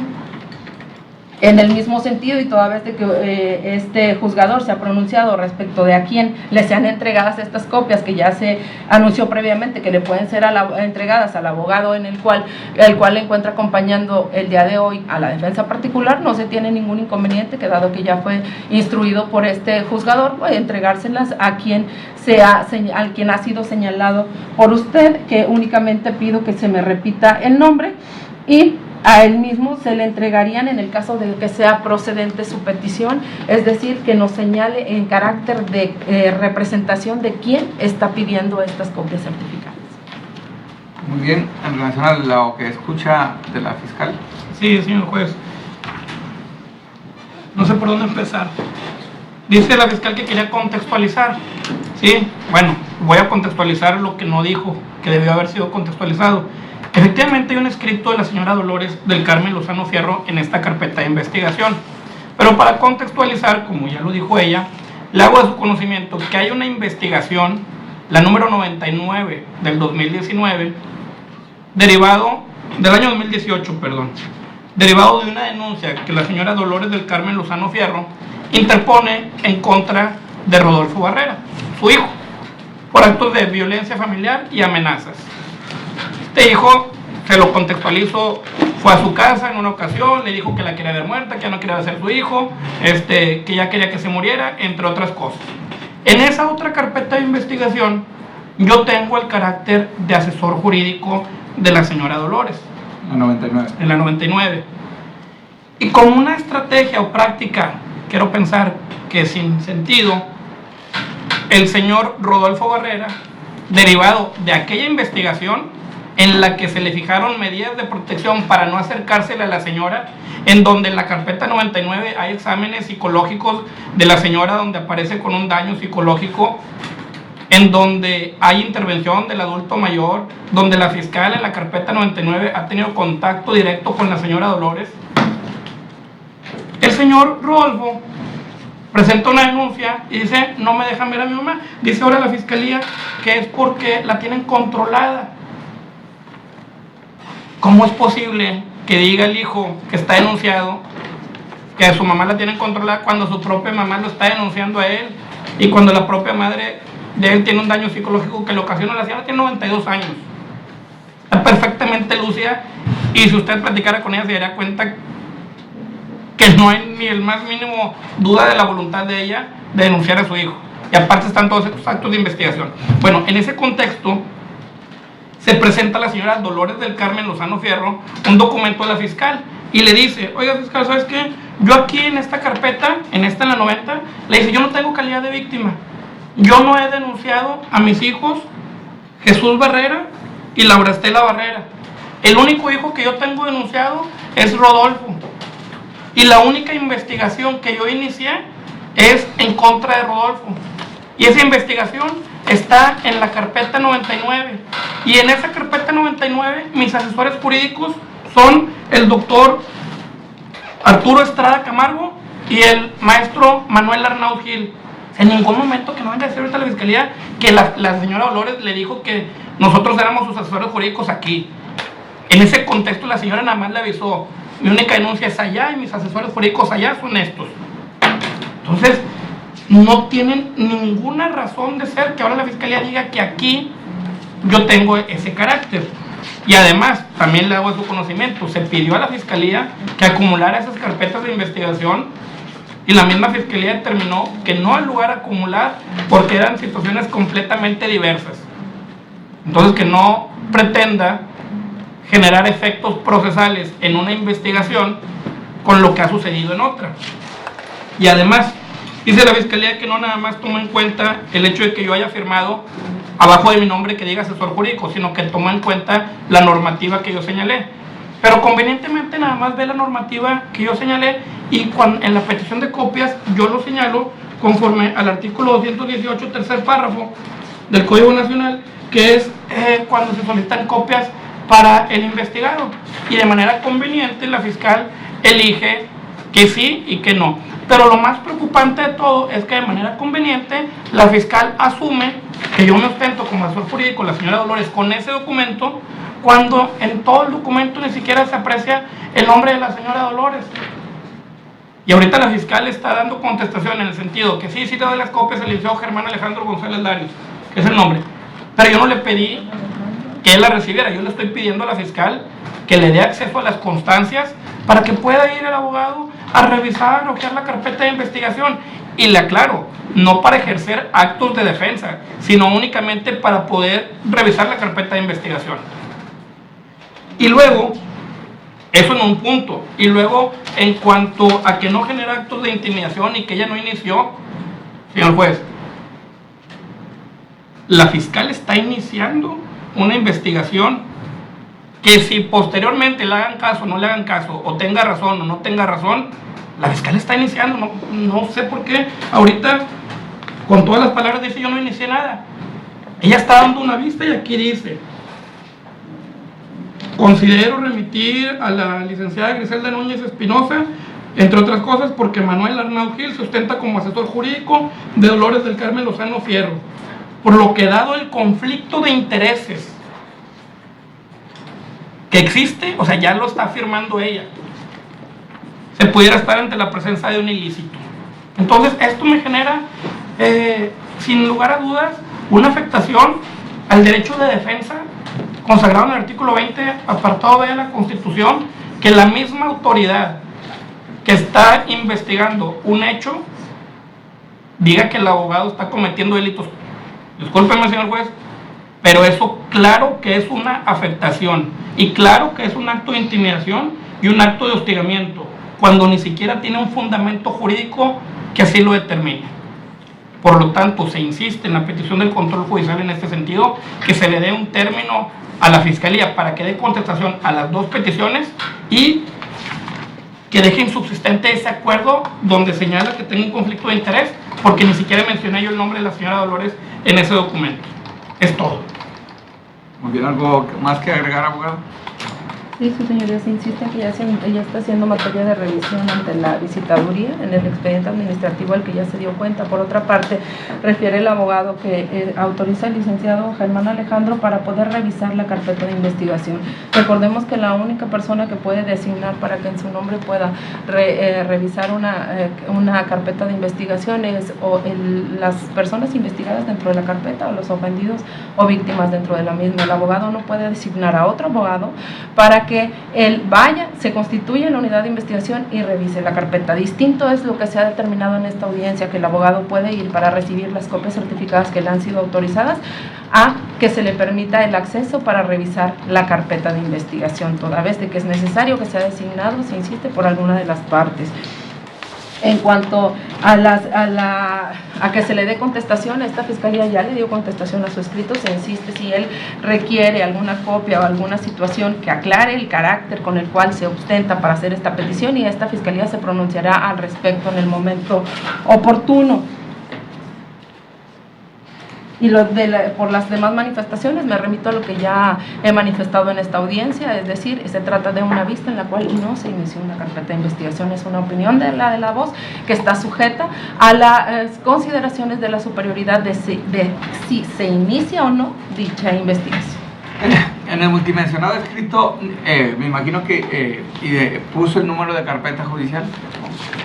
En el mismo sentido, y toda vez de que este juzgador se ha pronunciado respecto de a quién le sean entregadas estas copias, que ya se anunció previamente que le pueden ser entregadas al abogado el cual le encuentra acompañando el día de hoy a la defensa particular, no se tiene ningún inconveniente, que dado que ya fue instruido por este juzgador, puede entregárselas a quien ha sido señalado por usted, que únicamente pido que se me repita el nombre, y a él mismo se le entregarían en el caso de que sea procedente su petición, es decir, que nos señale en carácter de representación de quién está pidiendo estas copias certificadas. Muy bien, en relación a lo que escucha de la fiscal. Sí, señor juez. No sé por dónde empezar. Dice la fiscal que quería contextualizar. Sí, bueno, voy a contextualizar lo que no dijo, que debió haber sido contextualizado. Efectivamente hay un escrito de la señora Dolores del Carmen Lozano Fierro en esta carpeta de investigación, pero para contextualizar, como ya lo dijo ella, le hago a su conocimiento que hay una investigación, la número 99 del 2019, derivado del año 2018, perdón, derivado de una denuncia que la señora Dolores del Carmen Lozano Fierro interpone en contra de Rodolfo Barrera, su hijo, por actos de violencia familiar y amenazas. Este hijo, se lo contextualizo, fue a su casa en una ocasión, le dijo que la quería ver muerta, que ya no quería ser su hijo, que ya quería que se muriera, entre otras cosas. En esa otra carpeta de investigación, yo tengo el carácter de asesor jurídico de la señora Dolores. La 99. En la 99. Y como una estrategia o práctica, quiero pensar que sin sentido, el señor Rodolfo Barrera, derivado de aquella investigación, en la que se le fijaron medidas de protección para no acercársele a la señora, en donde en la carpeta 99 hay exámenes psicológicos de la señora donde aparece con un daño psicológico, en donde hay intervención del adulto mayor, donde la fiscal en la carpeta 99 ha tenido contacto directo con la señora Dolores. El señor Rodolfo presenta una denuncia y dice, no me dejan ver a mi mamá. Dice ahora la fiscalía que es porque la tienen controlada. ¿Cómo es posible que diga el hijo que está denunciado que a su mamá la tienen controlada cuando su propia mamá lo está denunciando a él y cuando la propia madre de él tiene un daño psicológico que le ocasiona? La señora tiene 92 años, está perfectamente lúcida, y si usted platicara con ella se daría cuenta que no hay ni el más mínimo duda de la voluntad de ella de denunciar a su hijo, y aparte están todos estos actos de investigación. Bueno, en ese contexto se presenta a la señora Dolores del Carmen Lozano Fierro un documento de la fiscal y le dice, oiga fiscal, ¿sabes qué? Yo aquí en esta carpeta, en la 90, le dice, yo no tengo calidad de víctima, yo no he denunciado a mis hijos Jesús Barrera y Laura Estela Barrera, el único hijo que yo tengo denunciado es Rodolfo, y la única investigación que yo inicié es en contra de Rodolfo, y esa investigación está en la carpeta 99, y en esa carpeta 99 mis asesores jurídicos son el doctor Arturo Estrada Camargo y el maestro Manuel Arnaud Gil. En ningún momento, que no venga a decir ahorita la fiscalía que la señora Dolores le dijo que nosotros éramos sus asesores jurídicos aquí. En ese contexto la señora nada más le avisó, mi única denuncia es allá y mis asesores jurídicos allá son estos. Entonces no tienen ninguna razón de ser que ahora la fiscalía diga que aquí yo tengo ese carácter. Y además, también le hago a su conocimiento, se pidió a la Fiscalía que acumulara esas carpetas de investigación y la misma Fiscalía determinó que no hay lugar a acumular porque eran situaciones completamente diversas. Entonces, que no pretenda generar efectos procesales en una investigación con lo que ha sucedido en otra. Y además, dice la Fiscalía que no nada más toma en cuenta el hecho de que yo haya firmado abajo de mi nombre que diga asesor jurídico, sino que toma en cuenta la normativa que yo señalé. Pero convenientemente nada más ve la normativa que yo señalé y en la petición de copias yo lo señalo conforme al artículo 218, tercer párrafo del Código Nacional, que es cuando se solicitan copias para el investigado. Y de manera conveniente la fiscal elige que sí y que no. Pero lo más preocupante de todo es que de manera conveniente la fiscal asume que yo me ostento como asesor jurídico, la señora Dolores, con ese documento, cuando en todo el documento ni siquiera se aprecia el nombre de la señora Dolores. Y ahorita la fiscal está dando contestación en el sentido que sí te doy las copias al licenciado Germán Alejandro González Larios, que es el nombre, pero yo no le pedí que él la recibiera, yo le estoy pidiendo a la fiscal que le dé acceso a las constancias para que pueda ir el abogado a revisar o crear la carpeta de investigación. Y le aclaro, no para ejercer actos de defensa, sino únicamente para poder revisar la carpeta de investigación. Y luego, eso en un punto, y luego en cuanto a que no genera actos de intimidación y que ella no inició, señor juez, la fiscal está iniciando una investigación que si posteriormente le hagan caso, no le hagan caso, o tenga razón o no tenga razón, la fiscal está iniciando, no sé por qué, ahorita con todas las palabras dice yo no inicié nada. Ella está dando una vista y aquí dice: considero remitir a la licenciada Griselda Núñez Espinosa, entre otras cosas, porque Manuel Arnau Gil se ostenta como asesor jurídico de Dolores del Carmen Lozano Fierro, por lo que dado el conflicto de intereses que existe, o sea, ya lo está afirmando ella, se pudiera estar ante la presencia de un ilícito. Entonces, esto me genera, sin lugar a dudas, una afectación al derecho de defensa consagrado en el artículo 20, apartado B de la Constitución, que la misma autoridad que está investigando un hecho diga que el abogado está cometiendo delitos. Discúlpeme, señor juez, pero eso claro que es una afectación y claro que es un acto de intimidación y un acto de hostigamiento, cuando ni siquiera tiene un fundamento jurídico que así lo determine. Por lo tanto, se insiste en la petición del control judicial en este sentido, que se le dé un término a la Fiscalía para que dé contestación a las dos peticiones y que deje insubsistente ese acuerdo donde señala que tenga un conflicto de interés, porque ni siquiera mencioné yo el nombre de la señora Dolores en ese documento. Es todo. Muy bien, ¿algo más que agregar, abogado? Sí, su señoría, se insiste en que ya está haciendo materia de revisión ante la visitaduría en el expediente administrativo al que ya se dio cuenta. Por otra parte, refiere el abogado que autoriza al licenciado Germán Alejandro para poder revisar la carpeta de investigación. Recordemos que la única persona que puede designar para que en su nombre pueda revisar una carpeta de investigación es las personas investigadas dentro de la carpeta o los ofendidos o víctimas dentro de la misma. El abogado no puede designar a otro abogado para que él vaya, se constituya en la unidad de investigación y revise la carpeta. Distinto es lo que se ha determinado en esta audiencia, que el abogado puede ir para recibir las copias certificadas que le han sido autorizadas, a que se le permita el acceso para revisar la carpeta de investigación, toda vez de que es necesario que sea designado, se insiste, por alguna de las partes. En cuanto a que se le dé contestación, esta Fiscalía ya le dio contestación a su escrito, se insiste si él requiere alguna copia o alguna situación que aclare el carácter con el cual se ostenta para hacer esta petición, y esta Fiscalía se pronunciará al respecto en el momento oportuno. Y por las demás manifestaciones me remito a lo que ya he manifestado en esta audiencia, es decir, se trata de una vista en la cual no se inició una carpeta de investigación, es una opinión de la voz que está sujeta a las consideraciones de la superioridad de si se inicia o no dicha investigación. En el multimensionado escrito, me imagino que puso el número de carpeta judicial.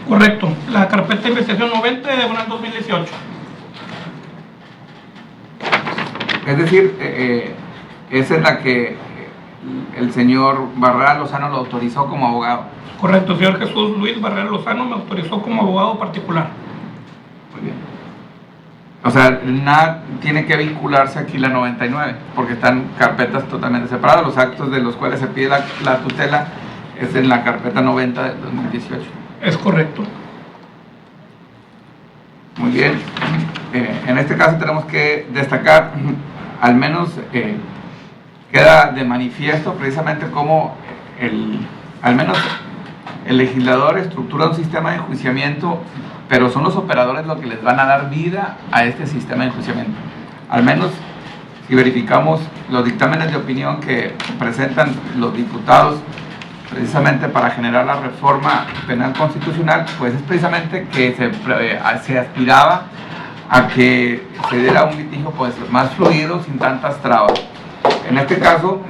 Correcto, la carpeta de investigación 90 de 2018. Es decir, es en la que el señor Barrera Lozano lo autorizó como abogado. Correcto, señor Jesús Luis Barrera Lozano me autorizó como abogado particular. Muy bien. O sea, nada tiene que vincularse aquí la 99, porque están carpetas totalmente separadas. Los actos de los cuales se pide la tutela es en la carpeta 90 del 2018. Es correcto. Muy bien. En este caso tenemos que destacar, al menos queda de manifiesto precisamente cómo al menos el legislador estructura un sistema de enjuiciamiento, pero son los operadores los que les van a dar vida a este sistema de enjuiciamiento. Al menos si verificamos los dictámenes de opinión que presentan los diputados precisamente para generar la reforma penal constitucional, pues es precisamente que se aspiraba a que se diera un litigio pues más fluido, sin tantas trabas. En este caso,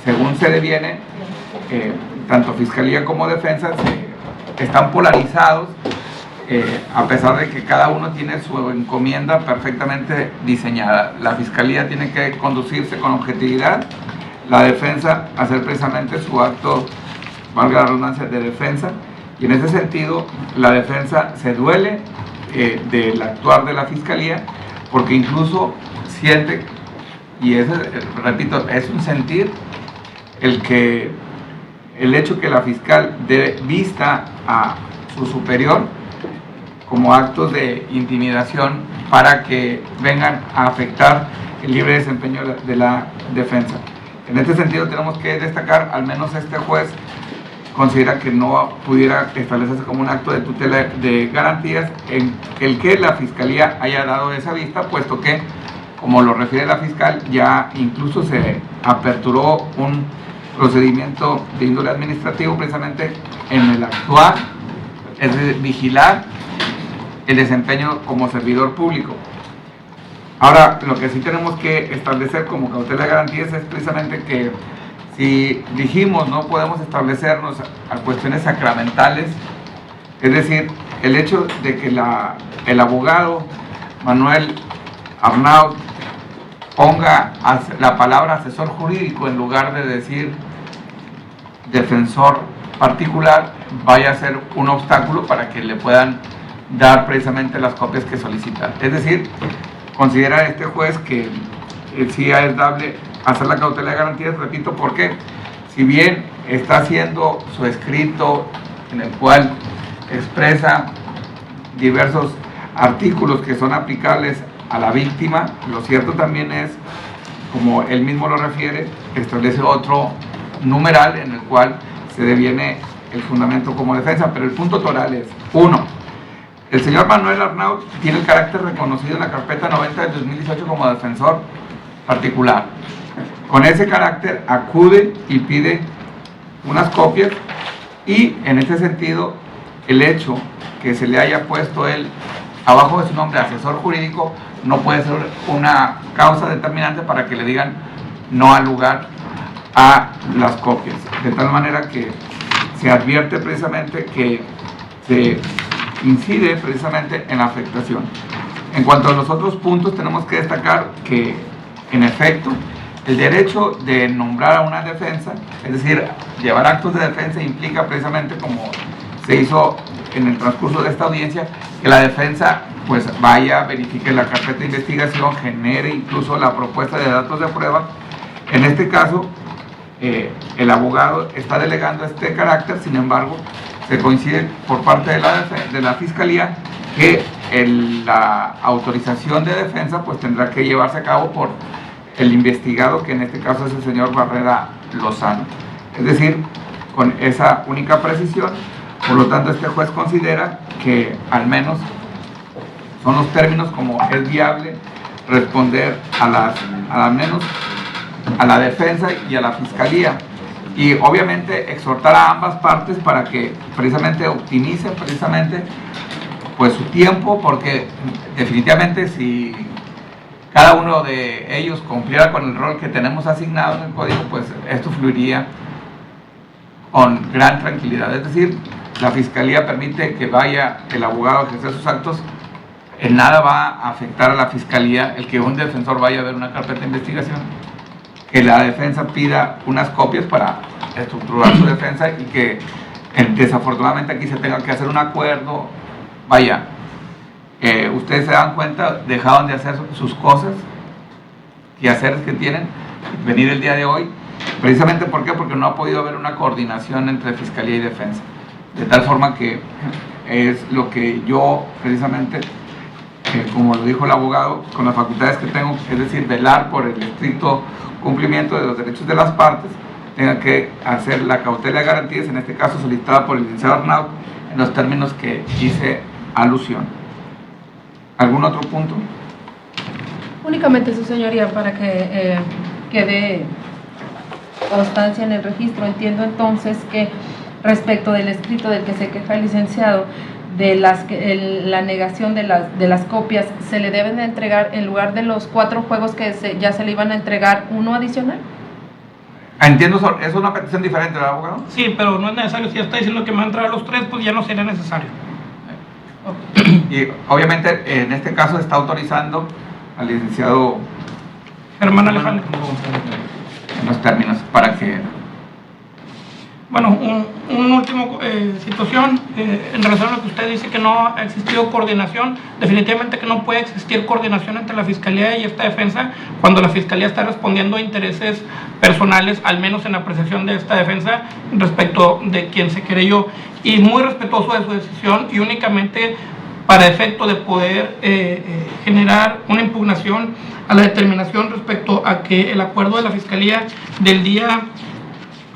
según se deviene, tanto Fiscalía como Defensa están polarizados, a pesar de que cada uno tiene su encomienda perfectamente diseñada. La Fiscalía tiene que conducirse con objetividad, la Defensa hacer precisamente su acto, valga la redundancia, de defensa, y en ese sentido la Defensa se duele del actuar de la Fiscalía, porque incluso siente, y ese, repito, es un sentir, el hecho que la fiscal dé vista a su superior como actos de intimidación para que vengan a afectar el libre desempeño de la defensa. En este sentido tenemos que destacar, al menos este juez considera que no pudiera establecerse como un acto de tutela de garantías en el que la Fiscalía haya dado esa vista, puesto que, como lo refiere la fiscal, ya incluso se aperturó un procedimiento de índole administrativo precisamente en el actuar, es decir, vigilar el desempeño como servidor público. Ahora, lo que sí tenemos que establecer como cautela de garantías es precisamente que si dijimos no podemos establecernos a cuestiones sacramentales, es decir, el hecho de que el abogado Manuel Arnaud ponga la palabra asesor jurídico en lugar de decir defensor particular, vaya a ser un obstáculo para que le puedan dar precisamente las copias que solicitan. Es decir, considera este juez que sí es dable hacer la cautela de garantías, repito, porque si bien está haciendo su escrito en el cual expresa diversos artículos que son aplicables a la víctima, lo cierto también es, como él mismo lo refiere, establece otro numeral en el cual se deviene el fundamento como defensa, pero el punto toral es: 1. El señor Manuel Arnaud tiene el carácter reconocido en la carpeta 90 del 2018 como defensor particular. Con ese carácter acude y pide unas copias, y en este sentido el hecho que se le haya puesto él abajo de su nombre asesor jurídico no puede ser una causa determinante para que le digan no al lugar a las copias, de tal manera que se advierte precisamente que se incide precisamente en la afectación. En cuanto a los otros puntos, tenemos que destacar que, en efecto, el derecho de nombrar a una defensa, es decir, llevar actos de defensa, implica precisamente, como se hizo en el transcurso de esta audiencia, que la defensa pues vaya, verifique la carpeta de investigación, genere incluso la propuesta de datos de prueba. En este caso, el abogado está delegando este carácter, sin embargo, se coincide por parte de la Fiscalía que la autorización de defensa pues tendrá que llevarse a cabo por el investigado, que en este caso es el señor Barrera Lozano. Es decir, con esa única precisión, por lo tanto, este juez considera que al menos son los términos como es viable responder al menos a la defensa y a la Fiscalía, y obviamente exhortar a ambas partes para que precisamente optimicen precisamente pues su tiempo, porque definitivamente si cada uno de ellos cumpliera con el rol que tenemos asignado en el código, pues esto fluiría con gran tranquilidad. Es decir, la Fiscalía permite que vaya el abogado a ejercer sus actos, en nada va a afectar a la Fiscalía el que un defensor vaya a ver una carpeta de investigación. que la defensa pida unas copias para estructurar su defensa y que desafortunadamente aquí se tenga que hacer un acuerdo. Vaya, ustedes se dan cuenta, dejaron de hacer sus cosas y hacer que tienen, venir el día de hoy, precisamente ¿por qué? Porque no ha podido haber una coordinación entre Fiscalía y Defensa, de tal forma que es lo que yo precisamente, como lo dijo el abogado, con las facultades que tengo, es decir, velar por el estricto cumplimiento de los derechos de las partes, tenga que hacer la cautela de garantías, en este caso solicitada por el licenciado Arnaud, en los términos que hice alusión. ¿Algún otro punto? Únicamente, su señoría, para que quede constancia en el registro. Entiendo entonces que respecto del escrito del que se queja el licenciado, de la negación de las copias, ¿se le deben de entregar, en lugar de los 4 juegos que ya se le iban a entregar, uno adicional? Entiendo, es una petición diferente, ¿verdad, abogado? Sí, pero no es necesario. Si ya está diciendo que me van a entrar los 3, pues ya no sería necesario. Y obviamente en este caso está autorizando al licenciado Germán Alejandro. en los términos para que... Bueno, un último situación en relación a lo que usted dice, que no ha existido coordinación. Definitivamente que no puede existir coordinación entre la Fiscalía y esta defensa cuando la Fiscalía está respondiendo a intereses personales, al menos en la apreciación de esta defensa, respecto de quien se querelló, y muy respetuoso de su decisión, y únicamente para efecto de poder generar una impugnación a la determinación respecto a que el acuerdo de la Fiscalía del día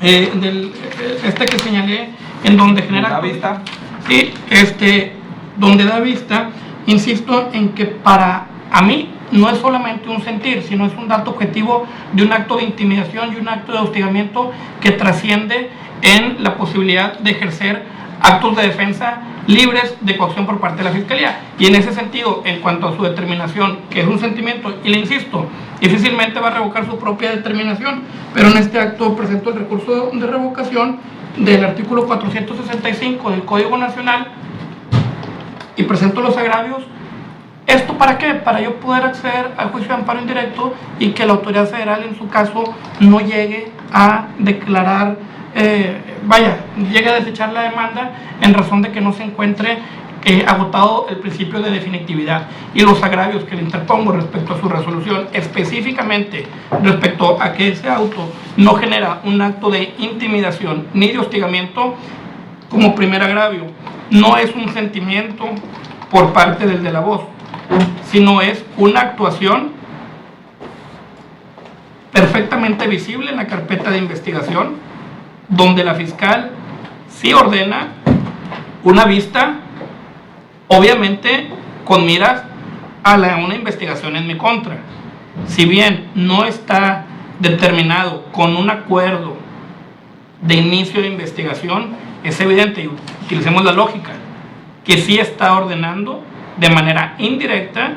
que señalé, en donde genera ¿Da vista? Sí, donde da vista, insisto en que para a mí no es solamente un sentir, sino es un dato objetivo de un acto de intimidación y un acto de hostigamiento que trasciende en la posibilidad de ejercer actos de defensa libres de coacción por parte de la Fiscalía. Y en ese sentido, en cuanto a su determinación, que es un sentimiento, y le insisto, difícilmente va a revocar su propia determinación, pero en este acto presento el recurso de revocación del artículo 465 del Código Nacional y presento los agravios. ¿Esto para qué? Para yo poder acceder al juicio de amparo indirecto y que la autoridad federal en su caso no llegue a declarar, llegue a desechar la demanda en razón de que no se encuentre agotado el principio de definitividad, y los agravios que le interpongo respecto a su resolución, específicamente respecto a que ese auto no genera un acto de intimidación ni de hostigamiento. Como primer agravio, no es un sentimiento por parte del de la voz, sino es una actuación perfectamente visible en la carpeta de investigación, donde la fiscal sí ordena una vista, obviamente con miras a una investigación en mi contra. Si bien no está determinado con un acuerdo de inicio de investigación, es evidente, y utilicemos la lógica, que sí está ordenando de manera indirecta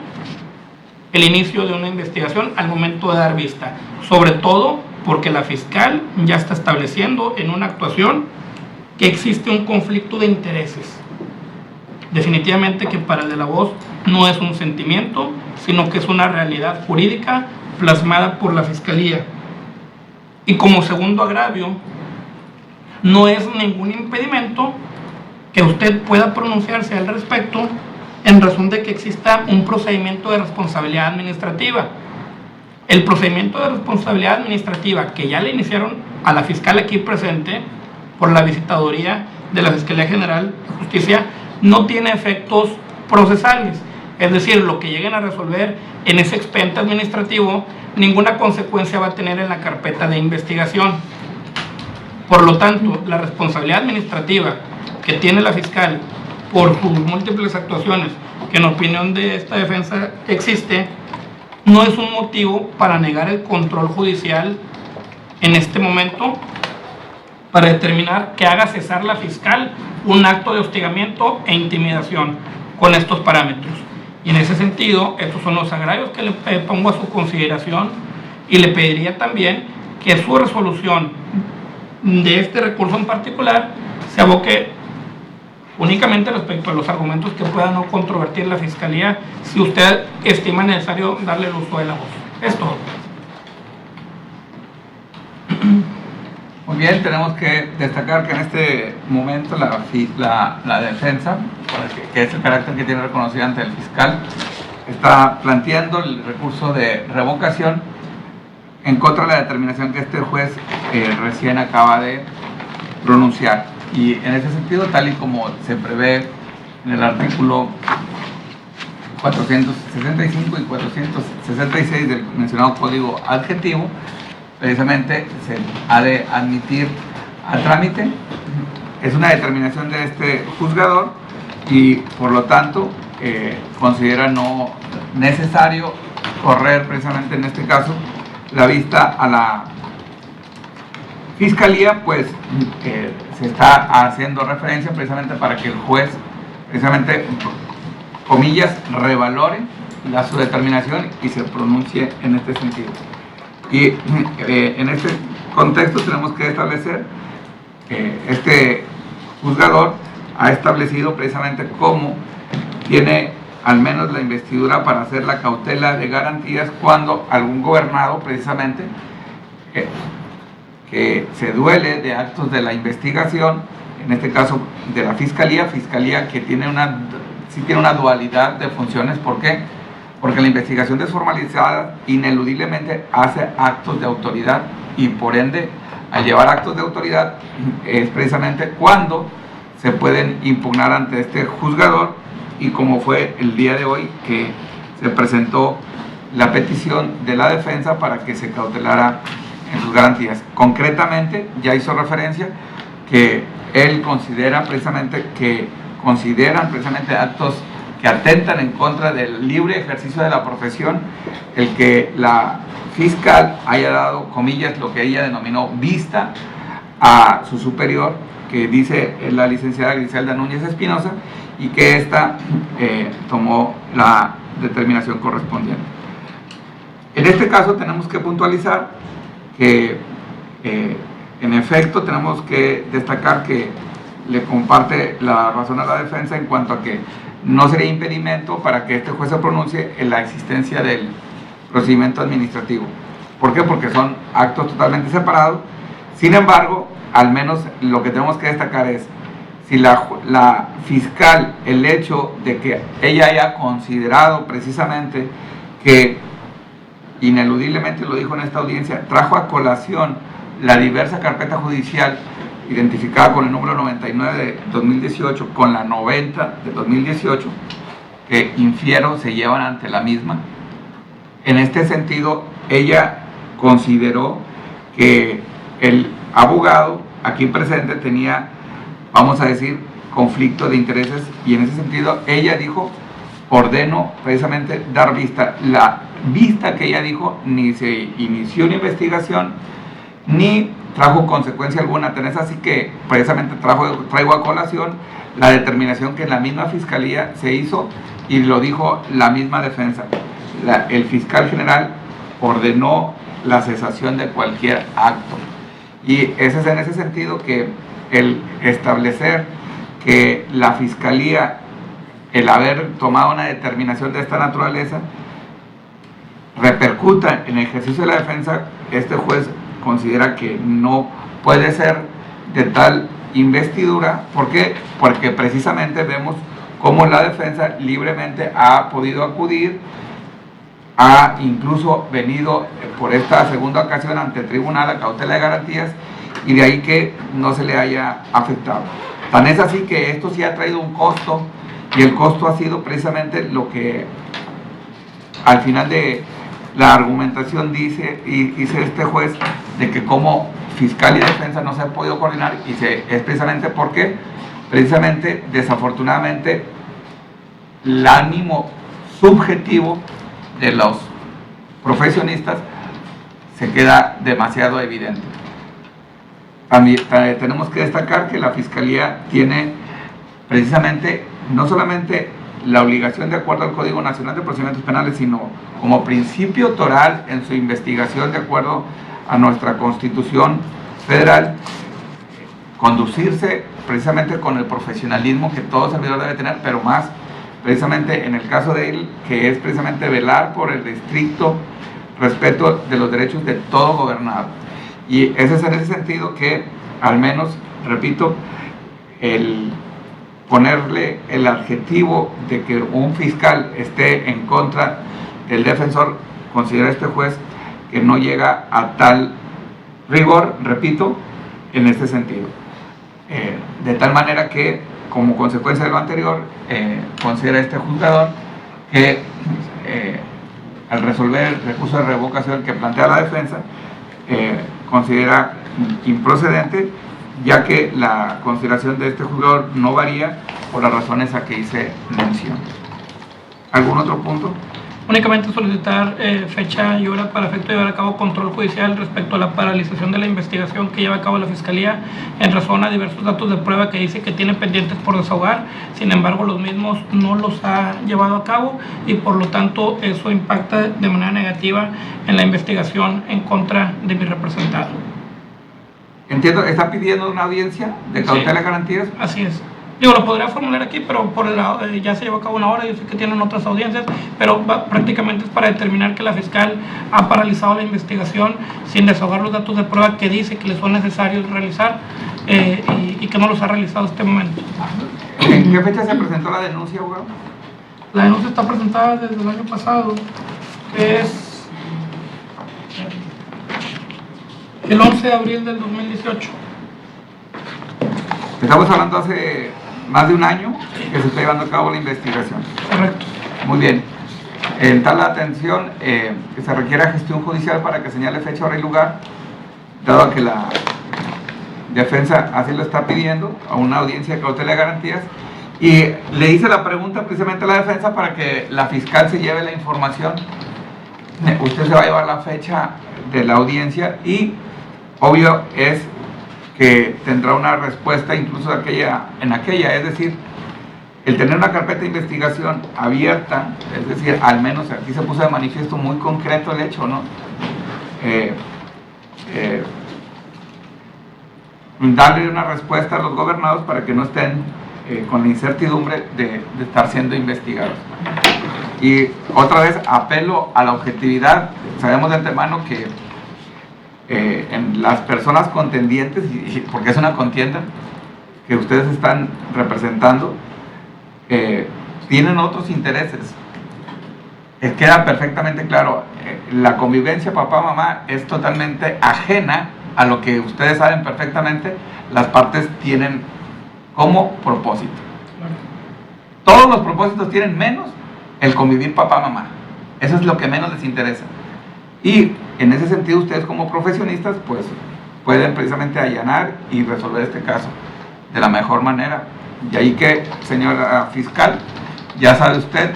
el inicio de una investigación al momento de dar vista, sobre todo porque la fiscal ya está estableciendo en una actuación que existe un conflicto de intereses. Definitivamente que para el de la voz no es un sentimiento, sino que es una realidad jurídica plasmada por la Fiscalía. Y como segundo agravio, no es ningún impedimento que usted pueda pronunciarse al respecto en razón de que exista un procedimiento de responsabilidad administrativa. El procedimiento de responsabilidad administrativa que ya le iniciaron a la fiscal aquí presente por la visitaduría de la Fiscalía General de Justicia no tiene efectos procesales, es decir, lo que lleguen a resolver en ese expediente administrativo ninguna consecuencia va a tener en la carpeta de investigación. Por lo tanto, la responsabilidad administrativa que tiene la fiscal por sus múltiples actuaciones, que en opinión de esta defensa existe, no es un motivo para negar el control judicial en este momento, para determinar que haga cesar la fiscal un acto de hostigamiento e intimidación con estos parámetros. Y en ese sentido, estos son los agravios que le pongo a su consideración, y le pediría también que su resolución de este recurso en particular se aboque únicamente respecto a los argumentos que pueda no controvertir la Fiscalía, si usted estima necesario darle el uso de la voz. Es todo. Muy bien, tenemos que destacar que en este momento la defensa, que es el carácter que tiene reconocido ante el fiscal, está planteando el recurso de revocación en contra de la determinación que este juez recién acaba de pronunciar. Y en ese sentido, tal y como se prevé en el artículo 465 y 466 del mencionado Código Adjetivo, precisamente se ha de admitir a trámite. Es una determinación de este juzgador y por lo tanto considera no necesario correr precisamente en este caso la vista a la Fiscalía, pues se está haciendo referencia precisamente para que el juez precisamente, comillas, revalore su determinación y se pronuncie en este sentido. Y en este contexto tenemos que establecer que este juzgador ha establecido precisamente cómo tiene al menos la investidura para hacer la cautela de garantías cuando algún gobernado precisamente que se duele de actos de la investigación, en este caso de la fiscalía que tiene una dualidad de funciones. ¿Por qué? Porque la investigación desformalizada ineludiblemente hace actos de autoridad y por ende al llevar actos de autoridad es precisamente cuando se pueden impugnar ante este juzgador, y como fue el día de hoy que se presentó la petición de la defensa para que se cautelara en sus garantías. Concretamente ya hizo referencia que él consideran precisamente actos que atentan en contra del libre ejercicio de la profesión, el que la fiscal haya dado, comillas, lo que ella denominó vista a su superior, que dice la licenciada Griselda Núñez Espinosa, y que ésta tomó la determinación correspondiente. En este caso tenemos que puntualizar que en efecto tenemos que destacar que le comparte la razón a la defensa en cuanto a que no sería impedimento para que este juez se pronuncie en la existencia del procedimiento administrativo. ¿Por qué? Porque son actos totalmente separados. Sin embargo, al menos lo que tenemos que destacar es si la fiscal, el hecho de que ella haya considerado precisamente que ineludiblemente, lo dijo en esta audiencia, trajo a colación la diversa carpeta judicial identificada con el número 99 de 2018 con la 90 de 2018, que infiero se llevan ante la misma. En este sentido, ella consideró que el abogado aquí presente tenía, vamos a decir, conflicto de intereses, y en ese sentido ella dijo: ordeno precisamente dar vista. La vista que ella dijo, ni se inició una investigación ni trajo consecuencia alguna. Tenés así que precisamente traigo a colación la determinación que en la misma fiscalía se hizo, y lo dijo la misma defensa. El fiscal general ordenó la cesación de cualquier acto, y ese es en ese sentido que el establecer que la fiscalía, el haber tomado una determinación de esta naturaleza, repercuta en el ejercicio de la defensa, este juez considera que no puede ser de tal investidura. ¿Por qué? Porque precisamente vemos cómo la defensa libremente ha podido acudir, ha incluso venido por esta segunda ocasión ante el tribunal a cautela de garantías, y de ahí que no se le haya afectado. Tan es así que esto sí ha traído un costo, y el costo ha sido precisamente lo que al final de la argumentación dice este juez, de que como fiscal y defensa no se ha podido coordinar, y es precisamente porque precisamente desafortunadamente el ánimo subjetivo de los profesionistas se queda demasiado evidente. También tenemos que destacar que la Fiscalía tiene precisamente no solamente la obligación, de acuerdo al Código Nacional de Procedimientos Penales, sino como principio toral en su investigación, de acuerdo a nuestra Constitución Federal, conducirse precisamente con el profesionalismo que todo servidor debe tener, pero más precisamente en el caso de él, que es precisamente velar por el estricto respeto de los derechos de todo gobernado. Y ese es en ese sentido que, al menos, repito, el ponerle el adjetivo de que un fiscal esté en contra del defensor, considera este juez que no llega a tal rigor, repito, en este sentido. De tal manera que, como consecuencia de lo anterior, considera este juzgador que al resolver el recurso de revocación que plantea la defensa, considera improcedente, ya que la consideración de este juzgador no varía por las razones a que hice mención. ¿Algún otro punto? Únicamente solicitar fecha y hora para efecto de llevar a cabo control judicial respecto a la paralización de la investigación que lleva a cabo la Fiscalía en razón a diversos datos de prueba que dice que tiene pendientes por desahogar. Sin embargo, los mismos no los ha llevado a cabo y por lo tanto eso impacta de manera negativa en la investigación en contra de mi representado. Entiendo, ¿está pidiendo una audiencia de cautela y garantías? Así es. Digo, lo podría formular aquí, pero ya se llevó a cabo una hora, yo sé que tienen otras audiencias, pero prácticamente es para determinar que la fiscal ha paralizado la investigación sin desahogar los datos de prueba que dice que le son necesarios realizar y que no los ha realizado hasta este momento. ¿En qué fecha se presentó la denuncia, abogado? La denuncia está presentada desde el año pasado, que es el 11 de abril del 2018. Estamos hablando hace más de un año que se está llevando a cabo la investigación. Correcto. Muy bien. En tal atención, que se requiera gestión judicial para que señale fecha, hora y lugar, dado que la defensa así lo está pidiendo, a una audiencia de cautela de garantías, y le hice la pregunta precisamente a la defensa para que la fiscal se lleve la información. Usted se va a llevar la fecha de la audiencia y obvio es que tendrá una respuesta incluso en aquella, es decir, el tener una carpeta de investigación abierta, es decir, al menos aquí se puso de manifiesto muy concreto el hecho, ¿no? Darle una respuesta a los gobernados para que no estén con la incertidumbre de estar siendo investigados. Y otra vez apelo a la objetividad. Sabemos de antemano que en las personas contendientes, porque es una contienda que ustedes están representando, tienen otros intereses. Queda perfectamente claro, la convivencia papá-mamá es totalmente ajena a lo que ustedes saben perfectamente, las partes tienen como propósito. Todos los propósitos tienen menos el convivir papá-mamá. Eso es lo que menos les interesa. Y en ese sentido ustedes como profesionistas pues pueden precisamente allanar y resolver este caso de la mejor manera. Y ahí que, señora fiscal, ya sabe usted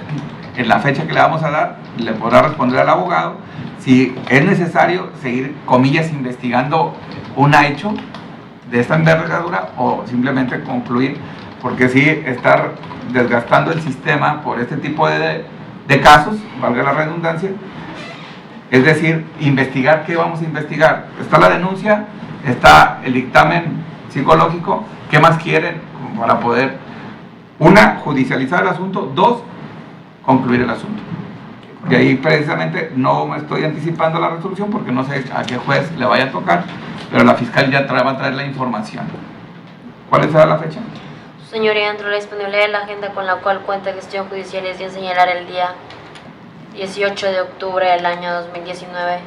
en la fecha que le vamos a dar, le podrá responder al abogado si es necesario seguir, comillas, investigando un hecho de esta envergadura o simplemente concluir, porque sí, estar desgastando el sistema por este tipo de casos, valga la redundancia. Es decir, investigar, ¿qué vamos a investigar? Está la denuncia, está el dictamen psicológico, ¿qué más quieren para poder, una, judicializar el asunto, dos, concluir el asunto? Y ahí precisamente no me estoy anticipando la resolución porque no sé a qué juez le vaya a tocar, pero la fiscal ya va a traer la información. ¿Cuál será la fecha? Señoría, dentro de la disponibilidad de la agenda con la cual cuenta gestión judicial es de señalar el día 18 de octubre del año 2019.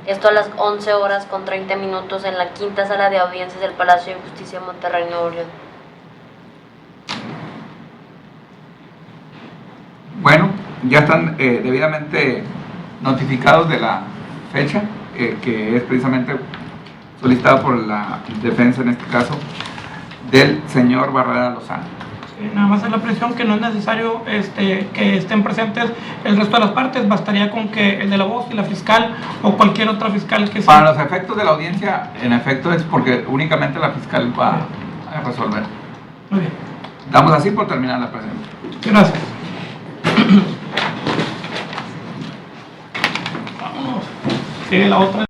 Esto a las 11 horas con 30 minutos en la quinta sala de audiencias del Palacio de Justicia de Monterrey, Nuevo León. Bueno, ya están debidamente notificados de la fecha, que es precisamente solicitada por la defensa, en este caso, del señor Barrera Lozano. Sí, nada más es la presión que no es necesario que estén presentes el resto de las partes, bastaría con que el de la voz y la fiscal o cualquier otra fiscal que sea. Para los efectos de la audiencia, en efecto es porque únicamente la fiscal va a resolver. Muy bien. Damos así por terminar la presentación. Gracias. Vámonos. Sigue la otra.